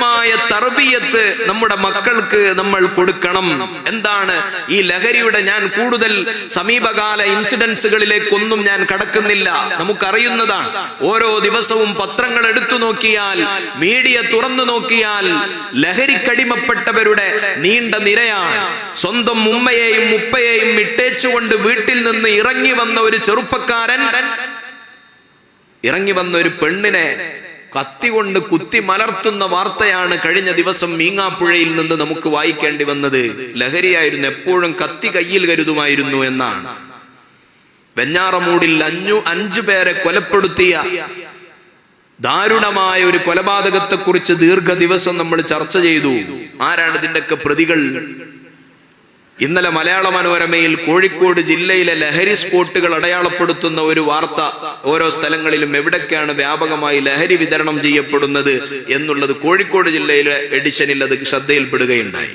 കൃത്യമായ തർബിയത്ത് നമ്മുടെ മക്കൾക്ക് നമ്മൾ കൊടുക്കണം. എന്താണ് ഈ ലഹരിയുടെ, ഞാൻ കൂടുതൽ സമീപകാല ഇൻസിഡൻസുകളിലേക്കൊന്നും ഞാൻ കടക്കുന്നില്ല, നമുക്കറിയുന്നതാണ്. ഓരോ ദിവസവും പത്രങ്ങൾ എടുത്തു നോക്കിയാൽ, മീഡിയ തുറന്നു നോക്കിയാൽ ലഹരിക്കടിമപ്പെട്ടവരുടെ നീണ്ട നിരയാണ്. സ്വന്തം ഉമ്മയെയും ഉപ്പയെയും ഇട്ടേച്ചുകൊണ്ട് വീട്ടിൽ നിന്ന് ഇറങ്ങി വന്ന ഒരു ചെറുപ്പക്കാരൻ, ഇറങ്ങി വന്ന ഒരു പെണ്ണിനെ കത്തി കൊണ്ട് കുത്തി മലർത്തുന്ന വാർത്തയാണ് കഴിഞ്ഞ ദിവസം മീങ്ങാപ്പുഴയിൽ നിന്ന് നമുക്ക് വായിക്കേണ്ടി വന്നത്. ലഹരിയായിരുന്നു, എപ്പോഴും കത്തി കയ്യിൽ കരുതുമായിരുന്നു എന്നാണ്. വെഞ്ഞാറമൂടിൽ 5 പേരെ കൊലപ്പെടുത്തിയ ദാരുണമായ ഒരു കൊലപാതകത്തെ കുറിച്ച് ദീർഘദിവസം നമ്മൾ ചർച്ച ചെയ്തു. ആരാണ് ഇതിന്റെയൊക്കെ പ്രതികൾ? ഇന്നലെ മലയാള മനോരമയിൽ കോഴിക്കോട് ജില്ലയിലെ ലഹരി സ്പോട്ടുകൾ അടയാളപ്പെടുത്തുന്ന ഒരു വാർത്ത, ഓരോ സ്ഥലങ്ങളിലും എവിടൊക്കെയാണ് വ്യാപകമായി ലഹരി വിതരണം ചെയ്യപ്പെടുന്നത് എന്നുള്ളത് കോഴിക്കോട് ജില്ലയിലെ എഡിഷനിൽ അത് ശ്രദ്ധയിൽപ്പെടുകയുണ്ടായി.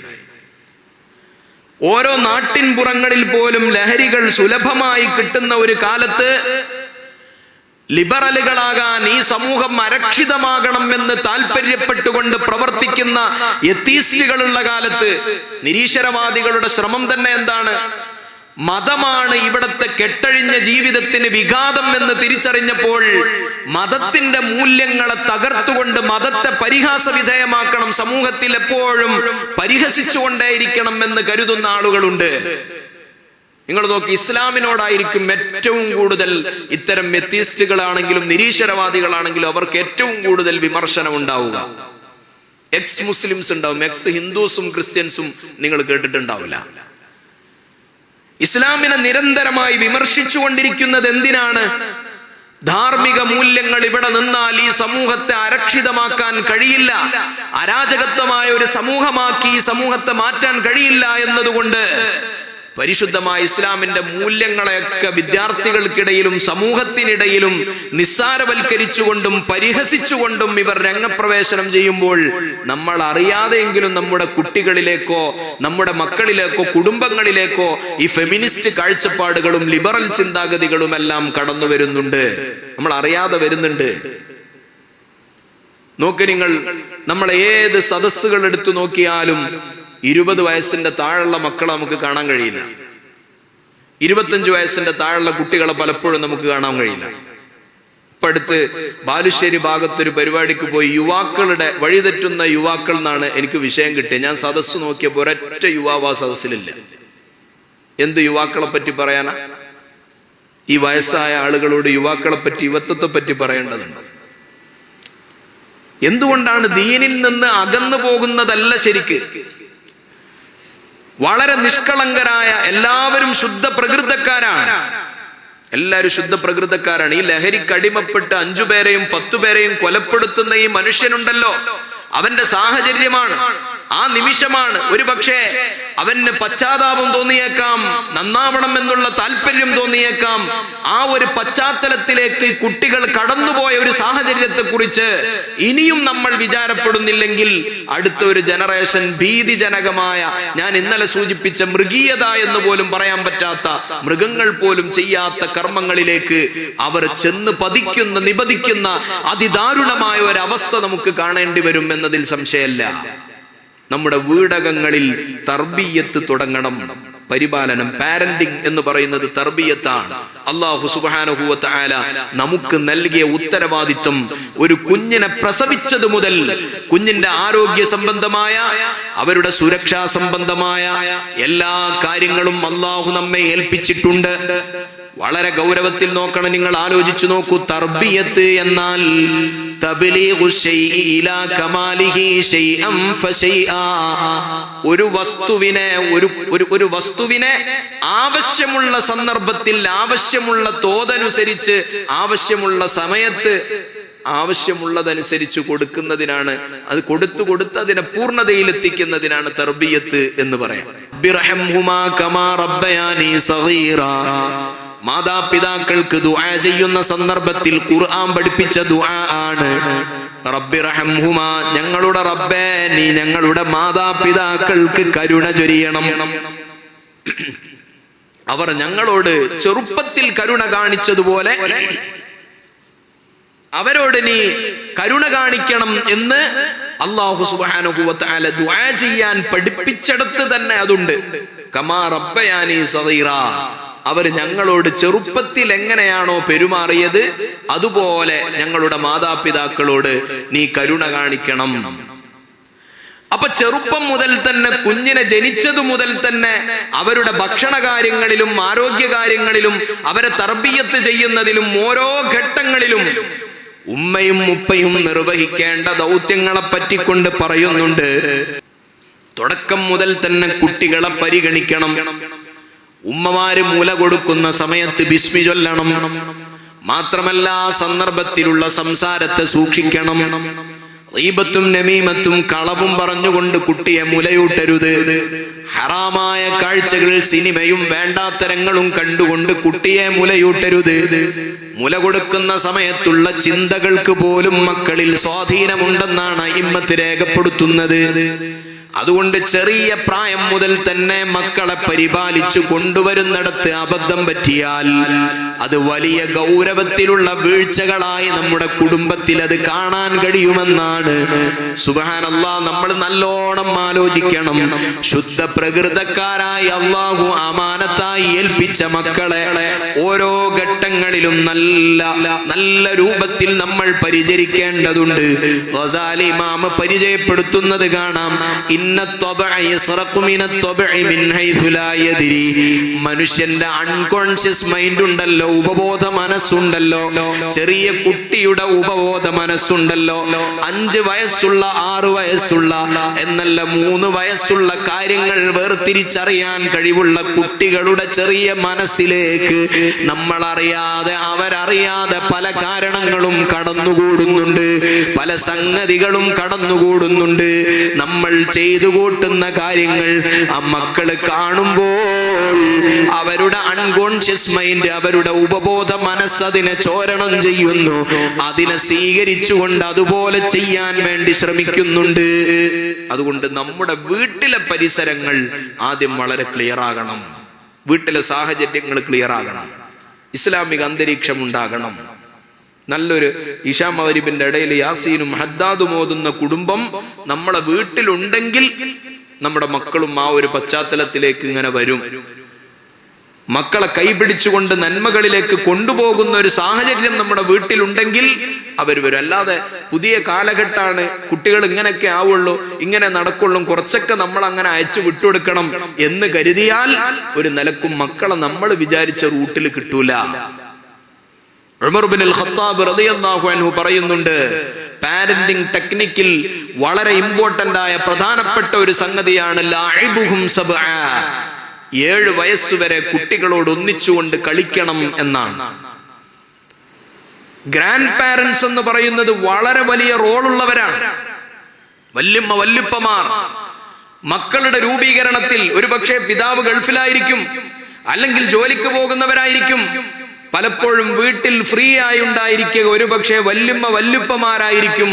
ഓരോ നാട്ടിൻപുറങ്ങളിൽ പോലും ലഹരികൾ സുലഭമായി കിട്ടുന്ന ഒരു കാലത്ത് ലിബറലുകളാകാൻ, ഈ സമൂഹം അരക്ഷിതമാകണം എന്ന് താല്പര്യപ്പെട്ടുകൊണ്ട് പ്രവർത്തിക്കുന്ന എത്തീസ്റ്റുകളുള്ള കാലത്ത് നിരീശ്വരവാദികളുടെ ശ്രമം തന്നെ എന്താണ്? മതമാണ് ഇവിടത്തെ കെട്ടഴിഞ്ഞ ജീവിതത്തിന് വിഘാതം എന്ന് തിരിച്ചറിഞ്ഞപ്പോൾ മതത്തിന്റെ മൂല്യങ്ങളെ തകർത്തുകൊണ്ട് മതത്തെ പരിഹാസ വിധേയമാക്കണം, സമൂഹത്തിൽ എപ്പോഴും പരിഹസിച്ചുകൊണ്ടേയിരിക്കണം എന്ന് കരുതുന്ന ആളുകളുണ്ട്. നിങ്ങൾ നോക്കി, ഇസ്ലാമിനോടായിരിക്കും ഏറ്റവും കൂടുതൽ ഇത്തരം എത്തീസ്റ്റുകളാണെങ്കിലും നിരീശ്വരവാദികളാണെങ്കിലും അവർക്ക് ഏറ്റവും കൂടുതൽ വിമർശനം ഉണ്ടാവുക. എക്സ് മുസ്ലിംസ് ഉണ്ടാവും, എക്സ് ഹിന്ദുസും ക്രിസ്ത്യൻസും നിങ്ങൾ കേട്ടിട്ടുണ്ടാവില്ല. ഇസ്ലാമിനെ നിരന്തരമായി വിമർശിച്ചുകൊണ്ടിരിക്കുന്നത് എന്തിനാണ്? ധാർമ്മിക മൂല്യങ്ങൾ ഇവിടെ നിന്നാൽ ഈ സമൂഹത്തെ അരക്ഷിതമാക്കാൻ കഴിയില്ല, അരാജകത്വമായ ഒരു സമൂഹമാക്കി ഈ സമൂഹത്തെ മാറ്റാൻ കഴിയില്ല എന്നതുകൊണ്ട് പരിശുദ്ധമായ ഇസ്ലാമിന്റെ മൂല്യങ്ങളെയൊക്കെ വിദ്യാർത്ഥികൾക്കിടയിലും സമൂഹത്തിനിടയിലും നിസ്സാരവൽക്കരിച്ചുകൊണ്ടും പരിഹസിച്ചുകൊണ്ടും ഇവർ രംഗപ്രവേശനം ചെയ്യുമ്പോൾ നമ്മൾ അറിയാതെയെങ്കിലും നമ്മുടെ കുട്ടികളിലേക്കോ നമ്മുടെ മക്കളിലേക്കോ കുടുംബങ്ങളിലേക്കോ ഈ ഫെമിനിസ്റ്റ് കാഴ്ചപ്പാടുകളും ലിബറൽ ചിന്താഗതികളും എല്ലാം കടന്നു വരുന്നുണ്ട്, നമ്മൾ അറിയാതെ വരുന്നുണ്ട്. നോക്കി നിങ്ങൾ, നമ്മൾ ഏത് സദസ്സുകൾ എടുത്തു നോക്കിയാലും 20 വയസ്സിന്റെ താഴെയുള്ള മക്കളെ നമുക്ക് കാണാൻ കഴിയില്ല, 25 വയസ്സിന്റെ താഴെയുള്ള കുട്ടികളെ പലപ്പോഴും നമുക്ക് കാണാൻ കഴിയില്ല. ഇപ്പൊ അടുത്ത് ബാലുശ്ശേരി ഭാഗത്തൊരു പരിപാടിക്ക് പോയി, യുവാക്കളുടെ വഴിതെറ്റുന്ന യുവാക്കൾ എന്നാണ് എനിക്ക് വിഷയം കിട്ടിയത്. ഞാൻ സദസ്സ് നോക്കിയപ്പോൾ ഒരൊറ്റ യുവാവ് ആ സദസ്സിലില്ല. എന്ത് യുവാക്കളെ പറ്റി പറയാനാ? ഈ വയസ്സായ ആളുകളോട് യുവാക്കളെ പറ്റി, യുവത്വത്തെ പറ്റി പറയേണ്ടതുണ്ട്. എന്തുകൊണ്ടാണ്? ദീനിൽ നിന്ന് അകന്നു പോകുന്നതല്ല ശരിക്ക്. വളരെ നിഷ്കളങ്കരായ എല്ലാവരും ശുദ്ധ പ്രകൃതക്കാരാണ്, എല്ലാവരും ശുദ്ധ പ്രകൃതക്കാരാണ്. ഈ ലഹരിക്കടിമപ്പെട്ട് 5 പേരെയും 10 പേരെയും കൊലപ്പെടുത്തുന്ന ഈ മനുഷ്യനുണ്ടല്ലോ, അവന്റെ സാഹചര്യമാണ്, ആ നിമിഷമാണ്. ഒരു പക്ഷേ അവന് പശ്ചാത്താപം തോന്നിയേക്കാം, നന്നാവണം എന്നുള്ള താല്പര്യം തോന്നിയേക്കാം. ആ ഒരു പശ്ചാത്തലത്തിലേക്ക് കുട്ടികൾ കടന്നുപോയ ഒരു സാഹചര്യത്തെ കുറിച്ച് ഇനിയും നമ്മൾ വിചാരപ്പെടുന്നില്ലെങ്കിൽ അടുത്ത ഒരു ജനറേഷൻ ഭീതിജനകമായ, ഞാൻ ഇന്നലെ സൂചിപ്പിച്ച മൃഗീയത എന്ന് പോലും പറയാൻ പറ്റാത്ത, മൃഗങ്ങൾ പോലും ചെയ്യാത്ത കർമ്മങ്ങളിലേക്ക് അവർ ചെന്ന് പതിക്കുന്ന, നിപതിക്കുന്ന അതിദാരുണമായ ഒരു അവസ്ഥ നമുക്ക് കാണേണ്ടി വരും എന്നതിൽ സംശയമല്ല. നമ്മുടെ വീടകങ്ങളിൽ തർബിയത്ത് തുടങ്ങണം. പരിപാലനം, പാരന്റിംഗ് എന്ന് പറയുന്നത് തർബിയത്താണ്. അല്ലാഹു സുബ്ഹാനഹു വ തആല നമുക്ക് നൽകിയ ഉത്തരവാദിത്വം ഒരു കുഞ്ഞിനെ പ്രസവിച്ചത് മുതൽ കുഞ്ഞിന്റെ ആരോഗ്യ സംബന്ധമായ, അവരുടെ സുരക്ഷാ സംബന്ധമായ എല്ലാ കാര്യങ്ങളും അല്ലാഹു നമ്മെ ഏൽപ്പിച്ചിട്ടുണ്ട്. വളരെ ഗൗരവത്തിൽ നോക്കണം, നിങ്ങൾ ആലോചിച്ചു നോക്കൂ. തർബിയത്ത് എന്നാൽ ഒരു വസ്തുവിനെ ആവശ്യമുള്ള സന്ദർഭത്തിൽ, ആവശ്യമുള്ള തോതനുസരിച്ച്, ആവശ്യമുള്ള സമയത്ത്, ആവശ്യമുള്ളതനുസരിച്ച് കൊടുക്കുന്നതിനാണ്, അത് കൊടുത്ത് അതിനെ പൂർണ്ണതയിലെത്തിക്കുന്നതിനാണ് തർബിയത്ത് എന്ന് പറയാം. മാതാപിതാക്കൾക്ക് ദുആ ചെയ്യുന്ന സന്ദർഭത്തിൽ ഖുർആൻ പഠിപ്പിച്ച ദുആ ആണ്, റബ്ബിർഹംഹുമാ, ഞങ്ങളുടെ റബ്ബേ നീ ഞങ്ങളുടെ മാതാപിതാക്കൾക്ക് കരുണ ചൊരിയണം. അവർ ഞങ്ങളോട് ചെറുപ്പത്തിൽ കരുണ കാണിച്ചതുപോലെ അവരോട് നീ കരുണ കാണിക്കണം എന്ന് അല്ലാഹു സുബ്ഹാനഹു വ തആല ദുആ ചെയ്യാൻ പഠിപ്പിച്ചെടുത്ത് തന്നെ അതുണ്ട്. കമാ റബ്ബയാനി സഗീറ, അവർ ഞങ്ങളോട് ചെറുപ്പത്തിൽ എങ്ങനെയാണോ പെരുമാറിയത് അതുപോലെ ഞങ്ങളുടെ മാതാപിതാക്കളോട് നീ കരുണ കാണിക്കണം. അപ്പൊ ചെറുപ്പം മുതൽ തന്നെ, കുഞ്ഞിനെ ജനിച്ചതു മുതൽ തന്നെ അവരുടെ ഭക്ഷണ കാര്യങ്ങളിലും ആരോഗ്യ കാര്യങ്ങളിലും അവരെ തർബിയത്ത് ചെയ്യുന്നതിലും ഓരോ ഘട്ടങ്ങളിലും ഉമ്മയും ഉപ്പയും നിർവഹിക്കേണ്ട ദൗത്യങ്ങളെ പറ്റിക്കൊണ്ട് പറയുന്നുണ്ട്. തുടക്കം മുതൽ തന്നെ കുട്ടികളെ പരിഗണിക്കണം. ഉമ്മമാര് മുല കൊടുക്കുന്ന സമയത്ത് ബിസ്മി ചൊല്ലണം. മാത്രമല്ല ആ സന്ദർഭത്തിലുള്ള സംസാരത്തെ സൂക്ഷിക്കണം. ഗീബത്തും നമീമത്തും കളവും പറഞ്ഞുകൊണ്ട് കുട്ടിയെ മുലയൂട്ടരുത്. ഹറാമായ കാഴ്ചകൾ, സിനിമയും വേണ്ടാത്തരങ്ങളും കണ്ടുകൊണ്ട് കുട്ടിയെ മുലയൂട്ടരുത്. മുല കൊടുക്കുന്ന സമയത്തുള്ള ചിന്തകൾക്ക് പോലും മക്കളിൽ സ്വാധീനമുണ്ടെന്നാണ് ഇമ്മത്ത് രേഖപ്പെടുത്തുന്നത്. അതുകൊണ്ട് ചെറിയ പ്രായം മുതൽ തന്നെ മക്കളെ പരിപാലിച്ചു കൊണ്ടുവരുന്നിടത്ത് അബദ്ധം പറ്റിയാൽ അത് വലിയ ഗൗരവത്തിലുള്ള വീഴ്ചകളായി നമ്മുടെ കുടുംബത്തിൽ അത് കാണാൻ കഴിയുമെന്നാണ്. സുബ്ഹാനല്ലാഹ്, നമ്മൾ നല്ലോണം ആലോചിക്കണം. ശുദ്ധ പ്രകൃതക്കാരായി അല്ലാഹു അമാനത്തായി ഏൽപ്പിച്ച മക്കളെ ഓരോ ഘട്ടങ്ങളിലും നല്ല രൂപത്തിൽ നമ്മൾ പരിചരിക്കേണ്ടതുണ്ട്. ഗസാലി ഇമാം പരിചയപ്പെടുത്തുന്നത് കാണാം. മനുഷ്യന്റെ അൺകോൺഷ്യസ് മൈൻഡ് ഉണ്ടല്ലോ, ഉപബോധ മനസ്സുണ്ടല്ലോ, ചെറിയ കുട്ടിയുടെ ഉപബോധ മനസ്സുണ്ടല്ലോ, 5 വയസ്സുള്ള 6 വയസ്സുള്ള എന്നല്ല 3 വയസ്സുള്ള കാര്യങ്ങൾ വേർതിരിച്ചറിയാൻ കഴിവുള്ള കുട്ടികളുടെ ചെറിയ മനസ്സിലേക്ക് നമ്മൾ അറിയാതെ, അവരറിയാതെ പല കാരണങ്ങളും കടന്നുകൂടുന്നുണ്ട്, പല സംഗതികളും കടന്നുകൂടുന്നുണ്ട്. നമ്മൾ ചെയ്തു കൂട്ടുന്ന കാര്യങ്ങൾ ആ മക്കള് കാണുമ്പോൾ അവരുടെ അൺകോൺഷ്യസ് മൈൻഡ്, അവരുടെ ഉപബോധ മനസ്സ് അതിനെ ചോരണം ചെയ്യുന്നു. അതിനെ സ്വീകരിച്ചുകൊണ്ട് അതുപോലെ ചെയ്യാൻ വേണ്ടി ശ്രമിക്കുന്നുണ്ട്. അതുകൊണ്ട് നമ്മുടെ വീട്ടിലെ പരിസരങ്ങൾ ആദ്യം വളരെ ക്ലിയർ ആകണം. വീട്ടിലെ സാഹചര്യങ്ങൾ ക്ലിയർ ആകണം. ഇസ്ലാമിക അന്തരീക്ഷം ഉണ്ടാകണം. നല്ലൊരു ഇശാ മഗ്രിബിന്റെ ഇടയിൽ യാസീനും ഹദ്ദാദും ഓതുന്ന കുടുംബം നമ്മളെ വീട്ടിലുണ്ടെങ്കിൽ നമ്മുടെ മക്കളും ആ ഒരു പശ്ചാത്തലത്തിലേക്ക് ഇങ്ങനെ വരും. മക്കളെ കൈപിടിച്ചുകൊണ്ട് നന്മകളിലേക്ക് കൊണ്ടുപോകുന്ന ഒരു സാഹചര്യം നമ്മുടെ വീട്ടിലുണ്ടെങ്കിൽ അവർ വരും. അല്ലാതെ പുതിയ കാലഘട്ടമാണ്, കുട്ടികൾ ഇങ്ങനെയൊക്കെ ആവുള്ളൂ, ഇങ്ങനെ നടക്കുള്ളൂ, കുറച്ചൊക്കെ നമ്മൾ അങ്ങനെ അയച്ചു വിട്ടുകൊടുക്കണം എന്ന് കരുതിയാൽ ഒരു നിലക്കും മക്കളെ നമ്മൾ വിചാരിച്ച റൂട്ടിൽ കിട്ടൂല. ഉമർ ഇബ്നുൽ ഖത്താബ് റളിയല്ലാഹു അൻഹു പറയുന്നുണ്ട്, പാരന്റിംഗ് ടെക്നിക്കിൽ വളരെ ഇമ്പോർട്ടന്റ് ആയ പ്രധാനപ്പെട്ട ഒരു സംഗതിയാണ് ലഅബുഹും സബ്ആ, 7 വയസ്സുവരെ കുട്ടികളോട് ഒന്നിച്ചുകൊണ്ട് കളിക്കണം എന്നാണ്. ഗ്രാൻഡ് പാരന്റ്സ് എന്ന് പറയുന്നത് വളരെ വലിയ റോളുള്ളവരാണ്. വല്യമ്മ വല്യപ്പമാർ മക്കളുടെ രൂപീകരണത്തിൽ ഒരുപക്ഷെ പിതാവ് ഗൾഫിലായിരിക്കും, അല്ലെങ്കിൽ ജോലിക്ക് പോകുന്നവരായിരിക്കും. പലപ്പോഴും വീട്ടിൽ ഫ്രീ ആയി ഉണ്ടായിരിക്കുക ഒരുപക്ഷെ വല്യമ്മ വല്യപ്പമാരായിരിക്കും.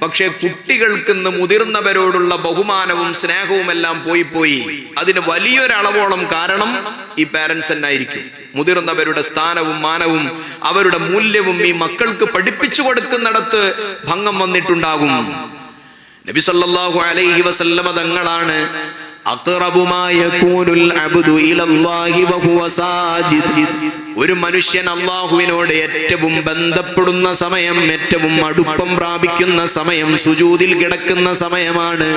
പക്ഷെ കുട്ടികൾക്ക് ഇന്ന് മുതിർന്നവരോടുള്ള ബഹുമാനവും സ്നേഹവും എല്ലാം പോയി. അതിന് വലിയൊരളവോളം കാരണം ഈ പാരന്റ്സ് എന്നായിരിക്കും. മുതിർന്നവരുടെ സ്ഥാനവും മാനവും അവരുടെ മൂല്യവും ഈ മക്കൾക്ക് പഠിപ്പിച്ചു കൊടുക്കുന്നിടത്ത് ഭംഗം വന്നിട്ടുണ്ടാകും. നബി സല്ലല്ലാഹു അലൈഹി വസല്ലമ തങ്ങളാണ് ഒരു മനുഷ്യൻ അല്ലാഹുവിനോട് ഏറ്റവും ബന്ധപ്പെടുന്ന സമയം, ഏറ്റവും അടുപ്പം പ്രാപിക്കുന്ന സമയം സുജൂദിൽ കിടക്കുന്ന സമയമാണ്.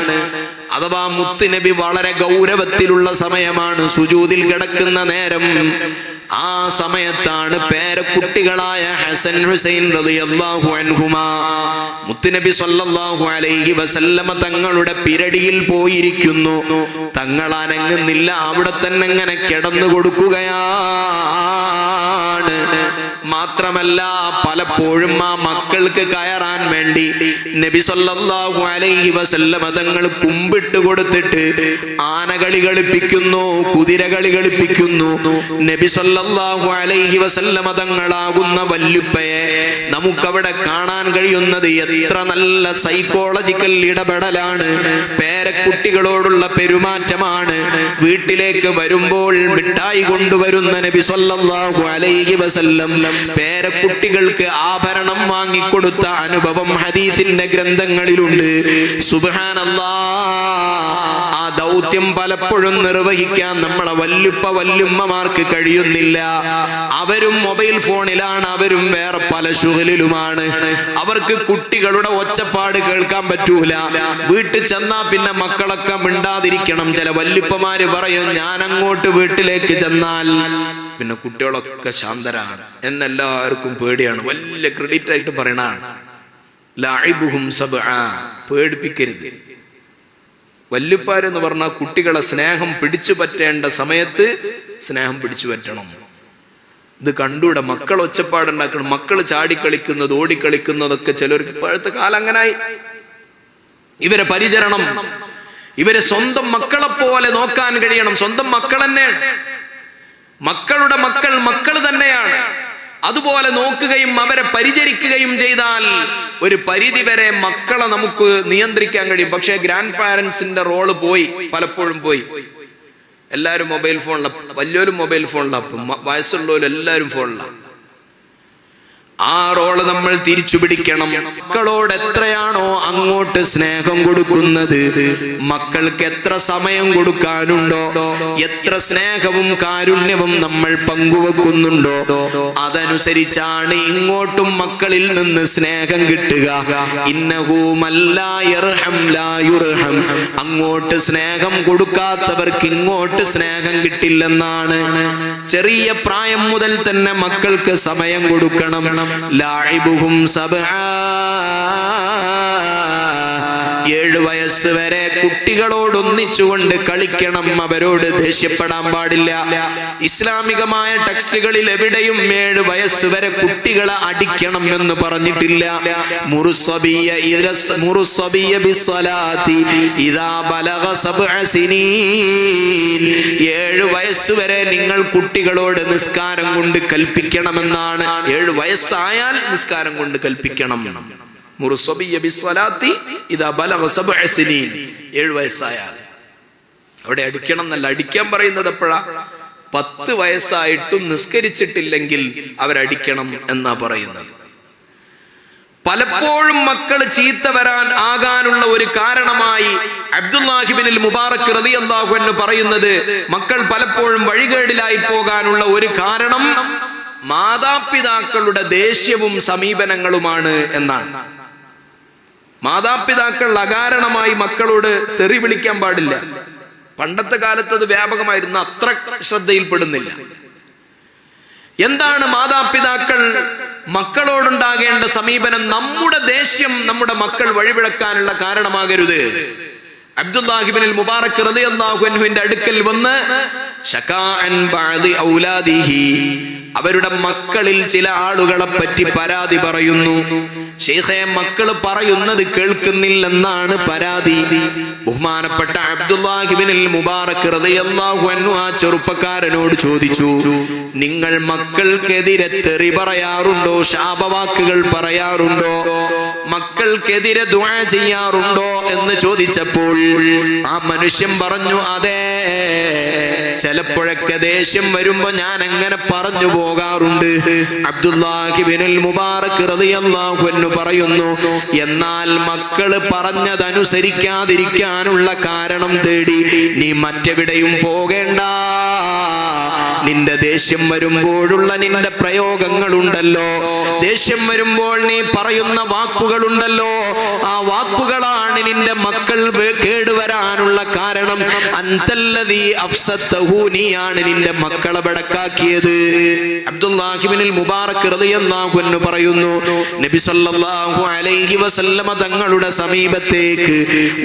അഥവാ മുത്തുനബി വളരെ ഗൗരവത്തിലുള്ള സമയമാണ് സുജൂദിൽ കിടക്കുന്ന നേരം. ആ സമയത്താണ് പേരക്കുട്ടികളായ ഹസൻ ഹുസൈൻ റളിയല്ലാഹു അൻഹുമാ മുത്തുനബി സ്വല്ലല്ലാഹു അലൈഹി വസല്ലമ തങ്ങളുടെ പിരടിയിൽ പോയിരിക്കുന്നു. തങ്ങൾ അനങ്ങുന്നില്ല, അവിടെ തന്നെ ഇങ്ങനെ കിടന്നു കൊടുക്കുകയാണ്. മാത്രമല്ല പലപ്പോഴും ആ മക്കൾക്ക് കയറാൻ വേണ്ടി നബി സല്ലല്ലാഹു അലൈഹി വസല്ലമ തങ്ങൾ കുമ്പിട്ട് കൊടുത്തിട്ട് ആനകളി കളിപ്പിക്കുന്നു, കുതിരകളി കളിപ്പിക്കുന്നു. നബി സല്ലല്ലാഹു അലൈഹി വസല്ലമ തങ്ങളാകുന്ന വല്ലുപ്പയെ നമുക്കവിടെ കാണാൻ കഴിയുന്നത് എത്ര നല്ല സൈക്കോളജിക്കൽ ഇടപെടലാണ്, പേരക്കുട്ടികളോടുള്ള പെരുമാറ്റമാണ്. വീട്ടിലേക്ക് വരുമ്പോൾ മിഠായി കൊണ്ടുവരുന്ന നബി സല്ലല്ലാഹു അലൈഹി വസല്ലം പേരക്കുട്ടികൾക്ക് ആഭരണം വാങ്ങിക്കൊടുത്ത അനുഭവം ഹദീസിന്റെ ഗ്രന്ഥങ്ങളിലുണ്ട്. സുബ്ഹാനല്ലാഹ്, ആ ദൗത്യം പലപ്പോഴും നിർവഹിക്കാൻ നമ്മളെ വല്ലുമ്മമാർക്ക് കഴിയുന്നില്ല. അവരും മൊബൈൽ ഫോണിലാണ്, അവരും വേറെ പല ശുഗലിലുമാണ്. അവർക്ക് കുട്ടികളുടെ ഒച്ചപ്പാട് കേൾക്കാൻ പറ്റൂല. വീട്ടിൽ ചെന്നാ പിന്നെ മക്കളൊക്കെ മിണ്ടാതിരിക്കണം. ചില വല്ലുപ്പമാര് പറയും, ഞാൻ അങ്ങോട്ട് വീട്ടിലേക്ക് ചെന്നാൽ പിന്നെ കുട്ടികളൊക്കെ ശാന്തരാണ് എന്നെല്ലാവർക്കും പേടിയാണ്. വലിയ ക്രെഡിറ്റ് ആയിട്ട് പറയണാണ്. ലഅിബുഹും സബ്ആ, പേടിപ്പിക്കരുത്. വല്ലുപ്പാരെന്ന് പറഞ്ഞാൽ കുട്ടികളെ സ്നേഹം പിടിച്ചു പറ്റേണ്ട സമയത്ത് സ്നേഹം പിടിച്ചു പറ്റണം. ഇത് കണ്ടൂടെ? മക്കൾ ഒച്ചപ്പാടുണ്ടാക്കണം, മക്കൾ ചാടിക്കളിക്കുന്നത് ഓടിക്കളിക്കുന്നതൊക്കെ ചിലർക്ക് ഇപ്പോഴത്തെ കാലം അങ്ങനായി. ഇവരെ പരിചരണം, ഇവരെ സ്വന്തം മക്കളെ പോലെ നോക്കാൻ കഴിയണം. സ്വന്തം മക്കൾ തന്നെയാണ്, മക്കളുടെ മക്കൾ തന്നെയാണ്. അതുപോലെ നോക്കുകയും അവരെ പരിചരിക്കുകയും ചെയ്താൽ ഒരു പരിധി വരെ മക്കളെ നമുക്ക് നിയന്ത്രിക്കാൻ കഴിയും. പക്ഷേ ഗ്രാൻഡ് പാരന്റ്സിന്റെ റോള് പലപ്പോഴും പോയി. എല്ലാവരും മൊബൈൽ ഫോണിലാണ്, വലിയോരും മൊബൈൽ ഫോണിലാണ്, വയസ്സുള്ളവരും എല്ലാവരും ഫോണിലാണ്. ആ റോള് നമ്മൾ തിരിച്ചു പിടിക്കണം. മക്കളോട് എത്രയാണോ അങ്ങോട്ട് സ്നേഹം കൊടുക്കുന്നത്, മക്കൾക്ക് എത്ര സമയം കൊടുക്കാനുണ്ടോ, എത്ര സ്നേഹവും കാരുണ്യവും നമ്മൾ പങ്കുവെക്കുന്നുണ്ടോ, അതനുസരിച്ചാണ് ഇങ്ങോട്ടും മക്കളിൽ നിന്ന് സ്നേഹം കിട്ടുക. ഇന്നഹു മല്ലാ യർഹം ലാ യുർഹം, അങ്ങോട്ട് സ്നേഹം കൊടുക്കാത്തവർക്ക് ഇങ്ങോട്ട് സ്നേഹം കിട്ടില്ലെന്നാണ്. ചെറിയ പ്രായം മുതൽ തന്നെ മക്കൾക്ക് സമയം കൊടുക്കണം. ലാഇബുഹും സബ്ആ, 7 വയസ്സ് വരെ കുട്ടികളോട് ഒന്നിച്ചുകൊണ്ട് കളിക്കണം. അവരോട് ദേഷ്യപ്പെടാൻ പാടില്ല. ഇസ്ലാമികമായ ടെക്സ്റ്റുകളിൽ എവിടെയും 7 വയസ്സ് വരെ കുട്ടികളെ അടിക്കണം എന്ന് പറഞ്ഞിട്ടില്ല. മുറുസ്സബിയ ബിസ്സലാത്തി ഇദാ ബലഗ 7 സിനീൻ, 7 വയസ്സ് വരെ നിങ്ങൾ കുട്ടികളോട് നിസ്കാരം കൊണ്ട് കൽപ്പിക്കണമെന്നാണ്. 7 വയസ്സായാൽ നിസ്കാരം കൊണ്ട് കൽപ്പിക്കണം. 7 വയസ്സായാൽ. അവിടെ അടിക്കണം എന്നല്ല, അടിക്കാൻ പറയുന്നത് എപ്പോഴാ? 10 വയസ്സായിട്ടും നിസ്കരിച്ചിട്ടില്ലെങ്കിൽ അവരടിക്കണം എന്നാ പറയുന്നത്. പലപ്പോഴും മക്കൾ ചീത്ത വരാൻ ആകാനുള്ള ഒരു കാരണമായി അബ്ദുല്ലാഹി ഇബ്നുൽ മുബാറക് റളിയല്ലാഹു അൻഹു പറയുന്നത്, മക്കൾ പലപ്പോഴും വഴികേടിലായി പോകാനുള്ള ഒരു കാരണം മാതാപിതാക്കളുടെ ദേഷ്യവും സമീപനങ്ങളുമാണ് എന്നാണ്. മാതാപിതാക്കൾ അകാരണമായി മക്കളോട് തെറി വിളിക്കാൻ പാടില്ല. പണ്ടത്തെ കാലത്ത് അത് വ്യാപകമായിരുന്നു, അത്ര ശ്രദ്ധയിൽപ്പെടുന്നില്ല. എന്താണ് മാതാപിതാക്കൾ മക്കളോടുണ്ടാകേണ്ട സമീപനം? നമ്മുടെ ദേഷ്യം നമ്മുടെ മക്കൾ വഴിവിളക്കാനുള്ള കാരണമാകരുത്. അബ്ദുല്ലാഹി ഇബ്നുൽ മുബാറക് റളിയല്ലാഹു അൻഹുവിന്റെ അടുക്കൽ വന്ന് ശകാഅൻ ബഅദി ഔലാദിഹി, അവരുടെ മക്കളിൽ ചില ആളുകളെ പറ്റി പരാതി പറയുന്നു. ശൈഖേ, മക്കള് പറയുന്നത് കേൾക്കുന്നില്ലെന്നാണ് പരാതി. ബഹുമാനപ്പെട്ട അബ്ദുല്ലാഹി ഇബ്നുൽ മുബാറക് റളിയല്ലാഹു അൻഹു ആ ചെറുപ്പക്കാരനോട് ചോദിച്ചു, നിങ്ങൾ മക്കൾക്കെതിരെ തെറി പറയാറുണ്ടോ? ശാപവാക്കുകൾ പറയാറുണ്ടോ? മക്കൾക്കെതിരെ ദുആ ചെയ്യാറുണ്ടോ എന്ന് ചോദിച്ചപ്പോൾ ആ മനുഷ്യൻ പറഞ്ഞു, അതെ, ചിലപ്പോഴൊക്കെ ദേഷ്യം വരുമ്പോ ഞാൻ അങ്ങനെ പറഞ്ഞു പോകാറുണ്ട്. അബ്ദുല്ലാഹി ഇബ്നുൽ മുബാറക് റളിയല്ലാഹു അൻഹു പറയുന്നു, എന്നാൽ മക്കള് പറഞ്ഞതനുസരിക്കാതിരിക്കാനുള്ള കാരണം തേടി നീ മറ്റെവിടെയും പോകേണ്ട. നിന്റെ ദേഷ്യം വരുമ്പോഴുള്ള നിന്റെ പ്രയോഗങ്ങളുണ്ടല്ലോ, ദേഷ്യം വരുമ്പോൾ നീ പറയുന്ന വാക്കുകളുണ്ടല്ലോ, ആ വാക്കുകളാണ് നിന്റെ മക്കൾ കേടുവരാനുള്ള കാരണം. അൻതല്ലദീ അഫ്സദതഹു, നീയാണ് നിന്റെ മക്കളെ ബടക്കാക്കിയത്. അബ്ദുല്ലാഹി ഇബ്നുൽ മുബാറക് റളിയല്ലാഹു അൻഹു പറയുന്നു, നബി സല്ലല്ലാഹു അലൈഹി വസല്ലമ തങ്ങളുടെ സമീപത്തേക്ക്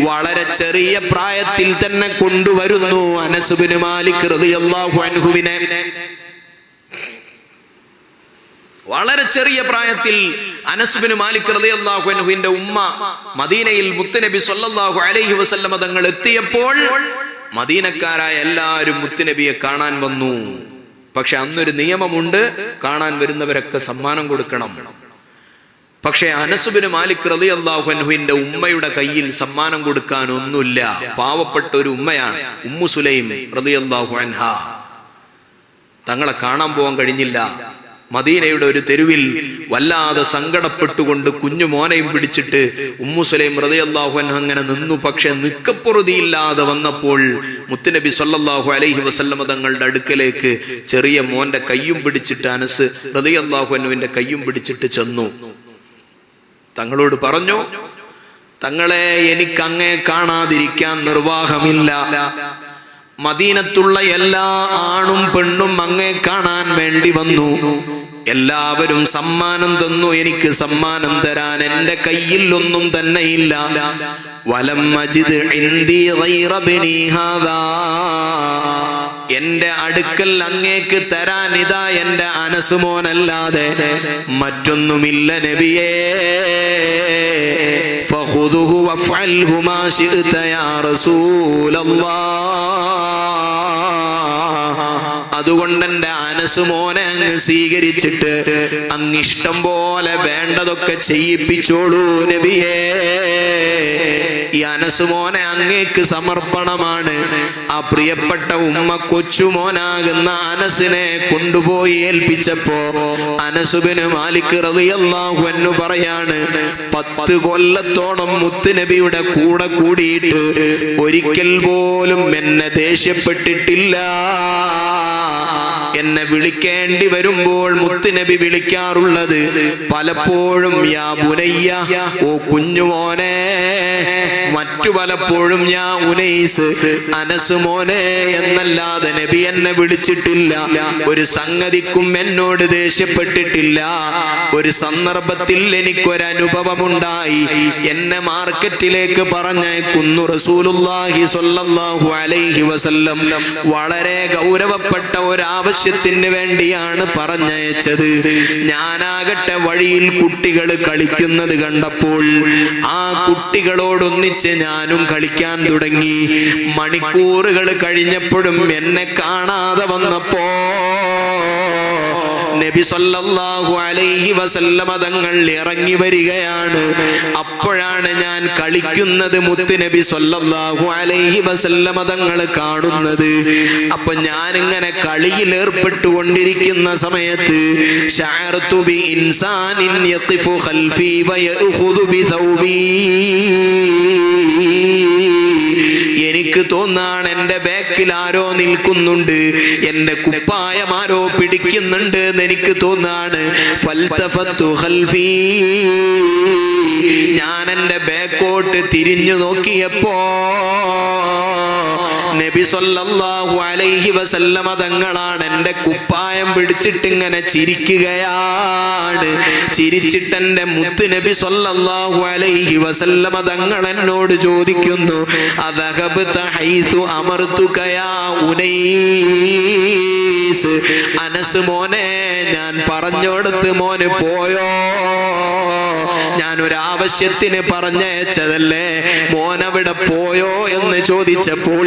വളരെ ചെറിയ പ്രായത്തിൽ തന്നെ കൊണ്ടുവരുന്നു അനസ് ഇബ്നു മാലിക് റളിയല്ലാഹു അൻഹുവിനെ. വളരെ ചെറിയ പ്രായത്തിൽ അനസ് ഇബ്നു മാലിക് റളിയല്ലാഹു അൻഹുവിന്റെ ഉമ്മ മദീനയിൽ മുത്തുനബി സല്ലല്ലാഹു അലൈഹി വസല്ലമ തങ്ങൾ എത്തിയപ്പോൾ മദീനക്കാരായ എല്ലാവരും മുത്തുനബിയെ കാണാൻ വന്നു. പക്ഷെ അന്നൊരു നിയമമുണ്ട്, കാണാൻ വരുന്നവരൊക്കെ സമ്മാനം കൊടുക്കണം. പക്ഷെ അനസ് ഇബ്നു മാലിക് റളിയല്ലാഹു അൻഹുവിന്റെ ഉമ്മയുടെ കയ്യിൽ സമ്മാനം കൊടുക്കാൻ ഒന്നുമില്ല. പാവപ്പെട്ട ഒരു ഉമ്മയാണ്, ഉമ്മു സുലൈം റളിയല്ലാഹു അൻഹ. തങ്ങളെ കാണാൻ പോകാൻ കഴിഞ്ഞില്ല. മദീനയുടെ ഒരു തെരുവിൽ വല്ലാതെ സങ്കടപ്പെട്ടുകൊണ്ട് കുഞ്ഞു മോനെയും പിടിച്ചിട്ട് ഉമ്മു സുലൈം റളിയല്ലാഹു അൻഹ അങ്ങനെ നിന്നു. പക്ഷെ നിക്കപ്പൊറുതിയില്ലാതെ വന്നപ്പോൾ മുത്തുനബി സല്ലല്ലാഹു അലൈഹി വസല്ലമ തങ്ങളുടെ അടുക്കലേക്ക് ചെറിയ മോന്റെ കയ്യും പിടിച്ചിട്ട് അനസ് റളിയല്ലാഹു അൻഹുവിന്റെ കയ്യും പിടിച്ചിട്ട് ചെന്നു. തങ്ങളോട് പറഞ്ഞു, തങ്ങളെ, എനിക്ക് അങ്ങേ കാണാതിരിക്കാൻ നിർവാഹമില്ല. മദീനത്തുള്ള എല്ലാ ആണും പെണ്ണും അങ്ങേ കാണാൻ വേണ്ടി വന്നു. എല്ലാവരും സമ്മാനം തന്നു. എനിക്ക് സമ്മാനം തരാൻ എന്റെ കയ്യിൽ ഒന്നും തന്നെയില്ല. വലം മജിദ് ഇൻദി ഗൈറ ബനി ഹാദാ, എന്റെ അടുക്കൽ അങ്ങേക്ക് തരാൻ ഇതാ എന്റെ അനസ് മോനല്ലാതെ മറ്റൊന്നുമില്ല നബിയേ. ഫഖുദുഹു വഫഅൽഹു മാ ശിഅത യാ റസൂലല്ലാഹ്. അതുകൊണ്ട് എന്റെ അനസ് മോനെ അങ്ങ് സ്വീകരിച്ചിട്ട് അങ്ങ് ഇഷ്ടം പോലെ വേണ്ടതൊക്കെ ചെയ്യിപ്പിച്ചോളൂ നബിയേ. ഈ അനസ് മോനെ അങ്ങേക്ക് സമർപ്പണമാണ്. ആ പ്രിയപ്പെട്ട ഉമ്മ കൊച്ചുമോനാകുന്ന അനസിനെ കൊണ്ടുപോയി ഏൽപ്പിച്ചപ്പോ അനസ് ബിൻ മാലിക് റളിയല്ലാഹു അൻഹു പറയാണ്, 10 കൊല്ലത്തോളം മുത്തുനബിയുടെ കൂടെ കൂടിയിട്ട് ഒരിക്കൽ പോലും എന്നെ ദേഷ്യപ്പെട്ടിട്ടില്ല. എന്നെ വിളിക്കേണ്ടി വരുമ്പോൾ മുത്തുനബി വിളിക്കാറുള്ളത് പലപ്പോഴും യാ ബുനയ്യ, ഓ കുഞ്ഞുമോനെ, മറ്റു പലപ്പോഴും യാ ഉനൈസ്, അനസ് മോനെ എന്നല്ലാതെ നബി എന്നെ വിളിച്ചിട്ടില്ല. ഒരു സംഗതിക്കും എന്നോട് ദേഷ്യപ്പെട്ടിട്ടില്ല. ഒരു സന്ദർഭത്തിൽ എനിക്കൊരനുഭവമുണ്ടായി. എന്നെ മാർക്കറ്റിലേക്ക് പറഞ്ഞയക്കുന്നു റസൂലുള്ളാഹി സ്വല്ലല്ലാഹു അലൈഹി വസല്ലം. വളരെ ഗൗരവപ്പെട്ട ഒരാവശ്യത്തിന് വേണ്ടിയാണ് പറഞ്ഞയച്ചത്. ഞാനാകട്ടെ വഴിയിൽ കുട്ടികൾ കളിക്കുന്നത് കണ്ടപ്പോൾ ആ കുട്ടികളോടൊന്നിച്ച് ഞാനും കളിക്കാൻ തുടങ്ങി. മണിക്കൂറുകൾ കഴിഞ്ഞപ്പോഴും എന്നെ കാണാതെ വന്നപ്പോ നബി സല്ലല്ലാഹു അലൈഹി വസല്ലമ തങ്ങൾ ഇറങ്ങി വരികയാണ്. അപ്പോഴാണ് ഞാൻ കളിക്കുന്നത് മുത്തുനബി സല്ലല്ലാഹു അലൈഹി വസല്ലമ തങ്ങൾ കാണുന്നത്. അപ്പൊ ഞാനിങ്ങനെ കളിയിൽ ഏർപ്പെട്ടുകൊണ്ടിരിക്കുന്ന സമയത്ത് ശഅർതു ബി ഇൻസാനിൻ യഖിഫു ഖൽഫി വയഖുദു ബി സൗബി, എനിക്ക് തോന്നാണ് എന്റെ ബാക്കിൽ ആരോ നിൽക്കുന്നുണ്ട്, എന്റെ കുപ്പായം ആരോ പിടിക്കുന്നുണ്ട് എന്ന് എനിക്ക് തോന്നാണ്. ഫൽതഫത്തു ഖൽഫി, ഞാൻ എന്റെ ബാക്കോട്ട് തിരിഞ്ഞു നോക്കിയപ്പോ നബി സല്ലല്ലാഹു അലൈഹി വസല്ലമ തങ്ങളാണ് എന്റെ കുപ്പായം പിടിച്ചിട്ട് ഇങ്ങനെ ചിരിക്കുകയാണ്. ചിരിച്ചിട്ട് എന്റെ മുത്ത് നബി സല്ലല്ലാഹു അലൈഹി വസല്ലമ തങ്ങൾ എന്നോട് ചോദിക്കുന്നു, അദഹബത ഹൈസു അമർതുക യാ ഉനൈസ്, അനസ് മോനെ, ഞാൻ പറഞ്ഞോടത്ത് മോന് പോയോ? ഞാൻ ഒരാവശ്യത്തിന് പറഞ്ഞയച്ചതല്ലേ, മോനവിടെ പോയോ എന്ന് ചോദിച്ചപ്പോൾ